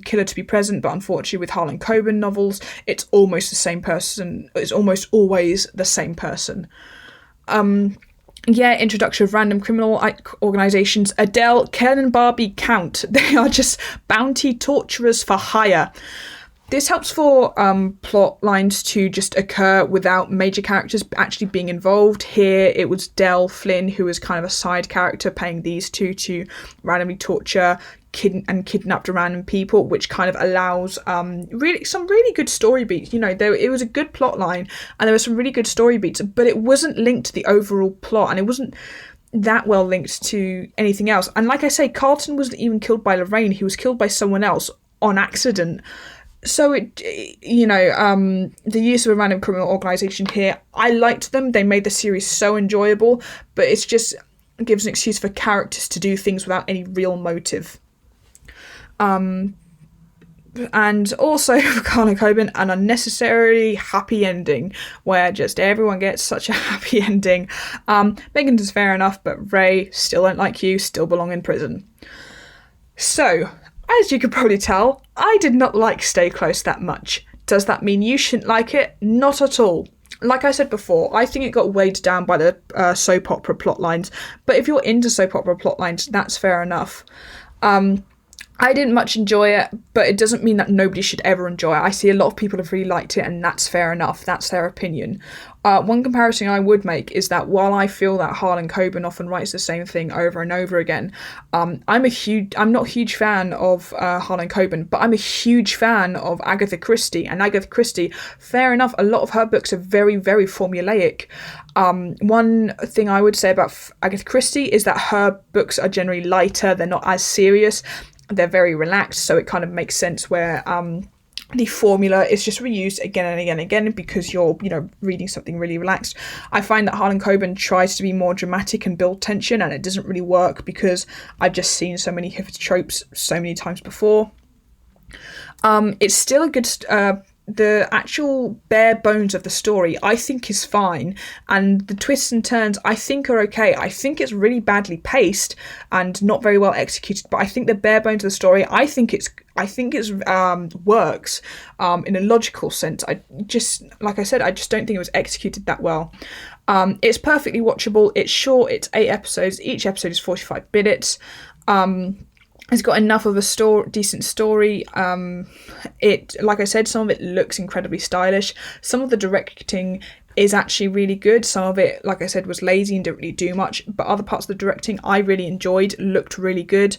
killer to be present, but unfortunately with Harlan Coben novels, it's almost the same person. It's almost always the same person. Introduction of random criminal organisations. Adele, Ken and Barbie count. They are just bounty torturers for hire. This helps for plot lines to just occur without major characters actually being involved. Here it was Del Flynn, who was kind of a side character, paying these two to randomly torture and kidnapped random people, which kind of allows some really good story beats. It was a good plot line and there were some really good story beats, but it wasn't linked to the overall plot, and it wasn't that well linked to anything else. And like I say, Carlton wasn't even killed by Lorraine. He was killed by someone else on accident. So the use of a random criminal organisation here, I liked them. They made the series so enjoyable, but it's just gives an excuse for characters to do things without any real motive. And also for Carl Coben, an unnecessarily happy ending where just everyone gets such a happy ending. Megan's is fair enough, but Ray, still don't like you, still belong in prison. So, as you could probably tell, I did not like Stay Close that much. Does that mean you shouldn't like it? Not at all. Like I said before, I think it got weighed down by the soap opera plot lines, but if you're into soap opera plot lines, that's fair enough. I didn't much enjoy it, but it doesn't mean that nobody should ever enjoy it. I see a lot of people have really liked it, and that's fair enough. That's their opinion. One comparison I would make is that while I feel that Harlan Coben often writes the same thing over and over again, I'm not a huge fan of Harlan Coben, but I'm a huge fan of Agatha Christie. And Agatha Christie, fair enough, a lot of her books are very, very formulaic. One thing I would say about Agatha Christie is that her books are generally lighter. They're not as serious. They're very relaxed, so it kind of makes sense where the formula is just reused again and again and again because you're, reading something really relaxed. I find that Harlan Coben tries to be more dramatic and build tension, and it doesn't really work because I've just seen so many of his tropes so many times before. It's still a good... the actual bare bones of the story I think is fine, and the twists and turns I think are okay. I think it's really badly paced and not very well executed, but I think the bare bones of the story I think it's works in a logical sense. I just don't think it was executed that well. It's perfectly watchable. It's short. It's 8 episodes. Each episode is 45 minutes. It's got enough of a decent story. Like I said, some of it looks incredibly stylish. Some of the directing is actually really good. Some of it, like I said, was lazy and didn't really do much. But other parts of the directing I really enjoyed, looked really good.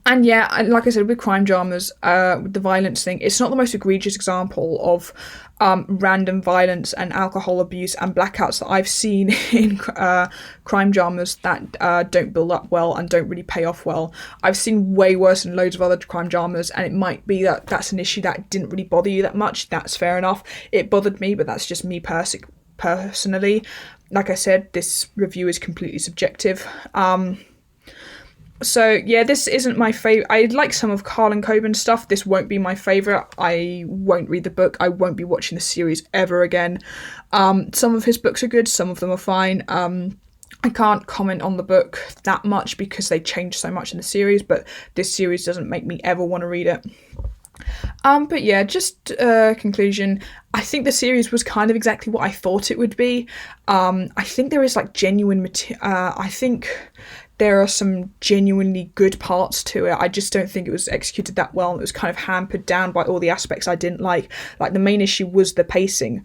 And yeah, like I said, with crime dramas, with the violence thing, it's not the most egregious example of random violence and alcohol abuse and blackouts that I've seen in crime dramas that don't build up well and don't really pay off well. I've seen way worse than loads of other crime dramas, and it might be that that's an issue that didn't really bother you that much. That's fair enough. It bothered me, but that's just me personally. Like I said, this review is completely subjective. So yeah, this isn't my favourite. I like some of Harlan Coben's stuff. This won't be my favourite. I won't read the book. I won't be watching the series ever again. Some of his books are good. Some of them are fine. I can't comment on the book that much because they changed so much in the series, but this series doesn't make me ever want to read it. But yeah, just conclusion. I think the series was kind of exactly what I thought it would be. I think there is genuine I think there are some genuinely good parts to it. I just don't think it was executed that well. It was kind of hampered down by all the aspects I didn't like. Like, the main issue was the pacing.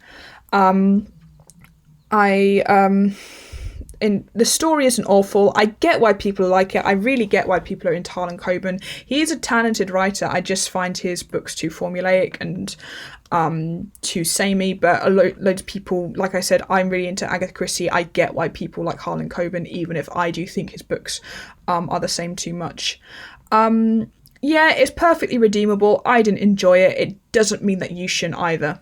The story isn't awful. I get why people like it. I really get why people are into Harlan Coben. He is a talented writer. I just find his books too formulaic and too samey, but loads of people, like I said, I'm really into Agatha Christie. I get why people like Harlan Coben, even if I do think his books are the same too much. Yeah, it's perfectly redeemable. I didn't enjoy it. It doesn't mean that you shouldn't either.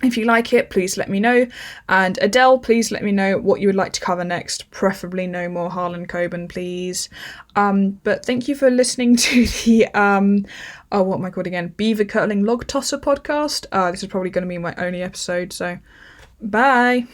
If you like it, please let me know. And Adele, please let me know what you would like to cover next. Preferably no more Harlan Coben, please. But thank you for listening to the, what am I called again? Beaver Curling Logtosser podcast. This is probably going to be my only episode, so bye.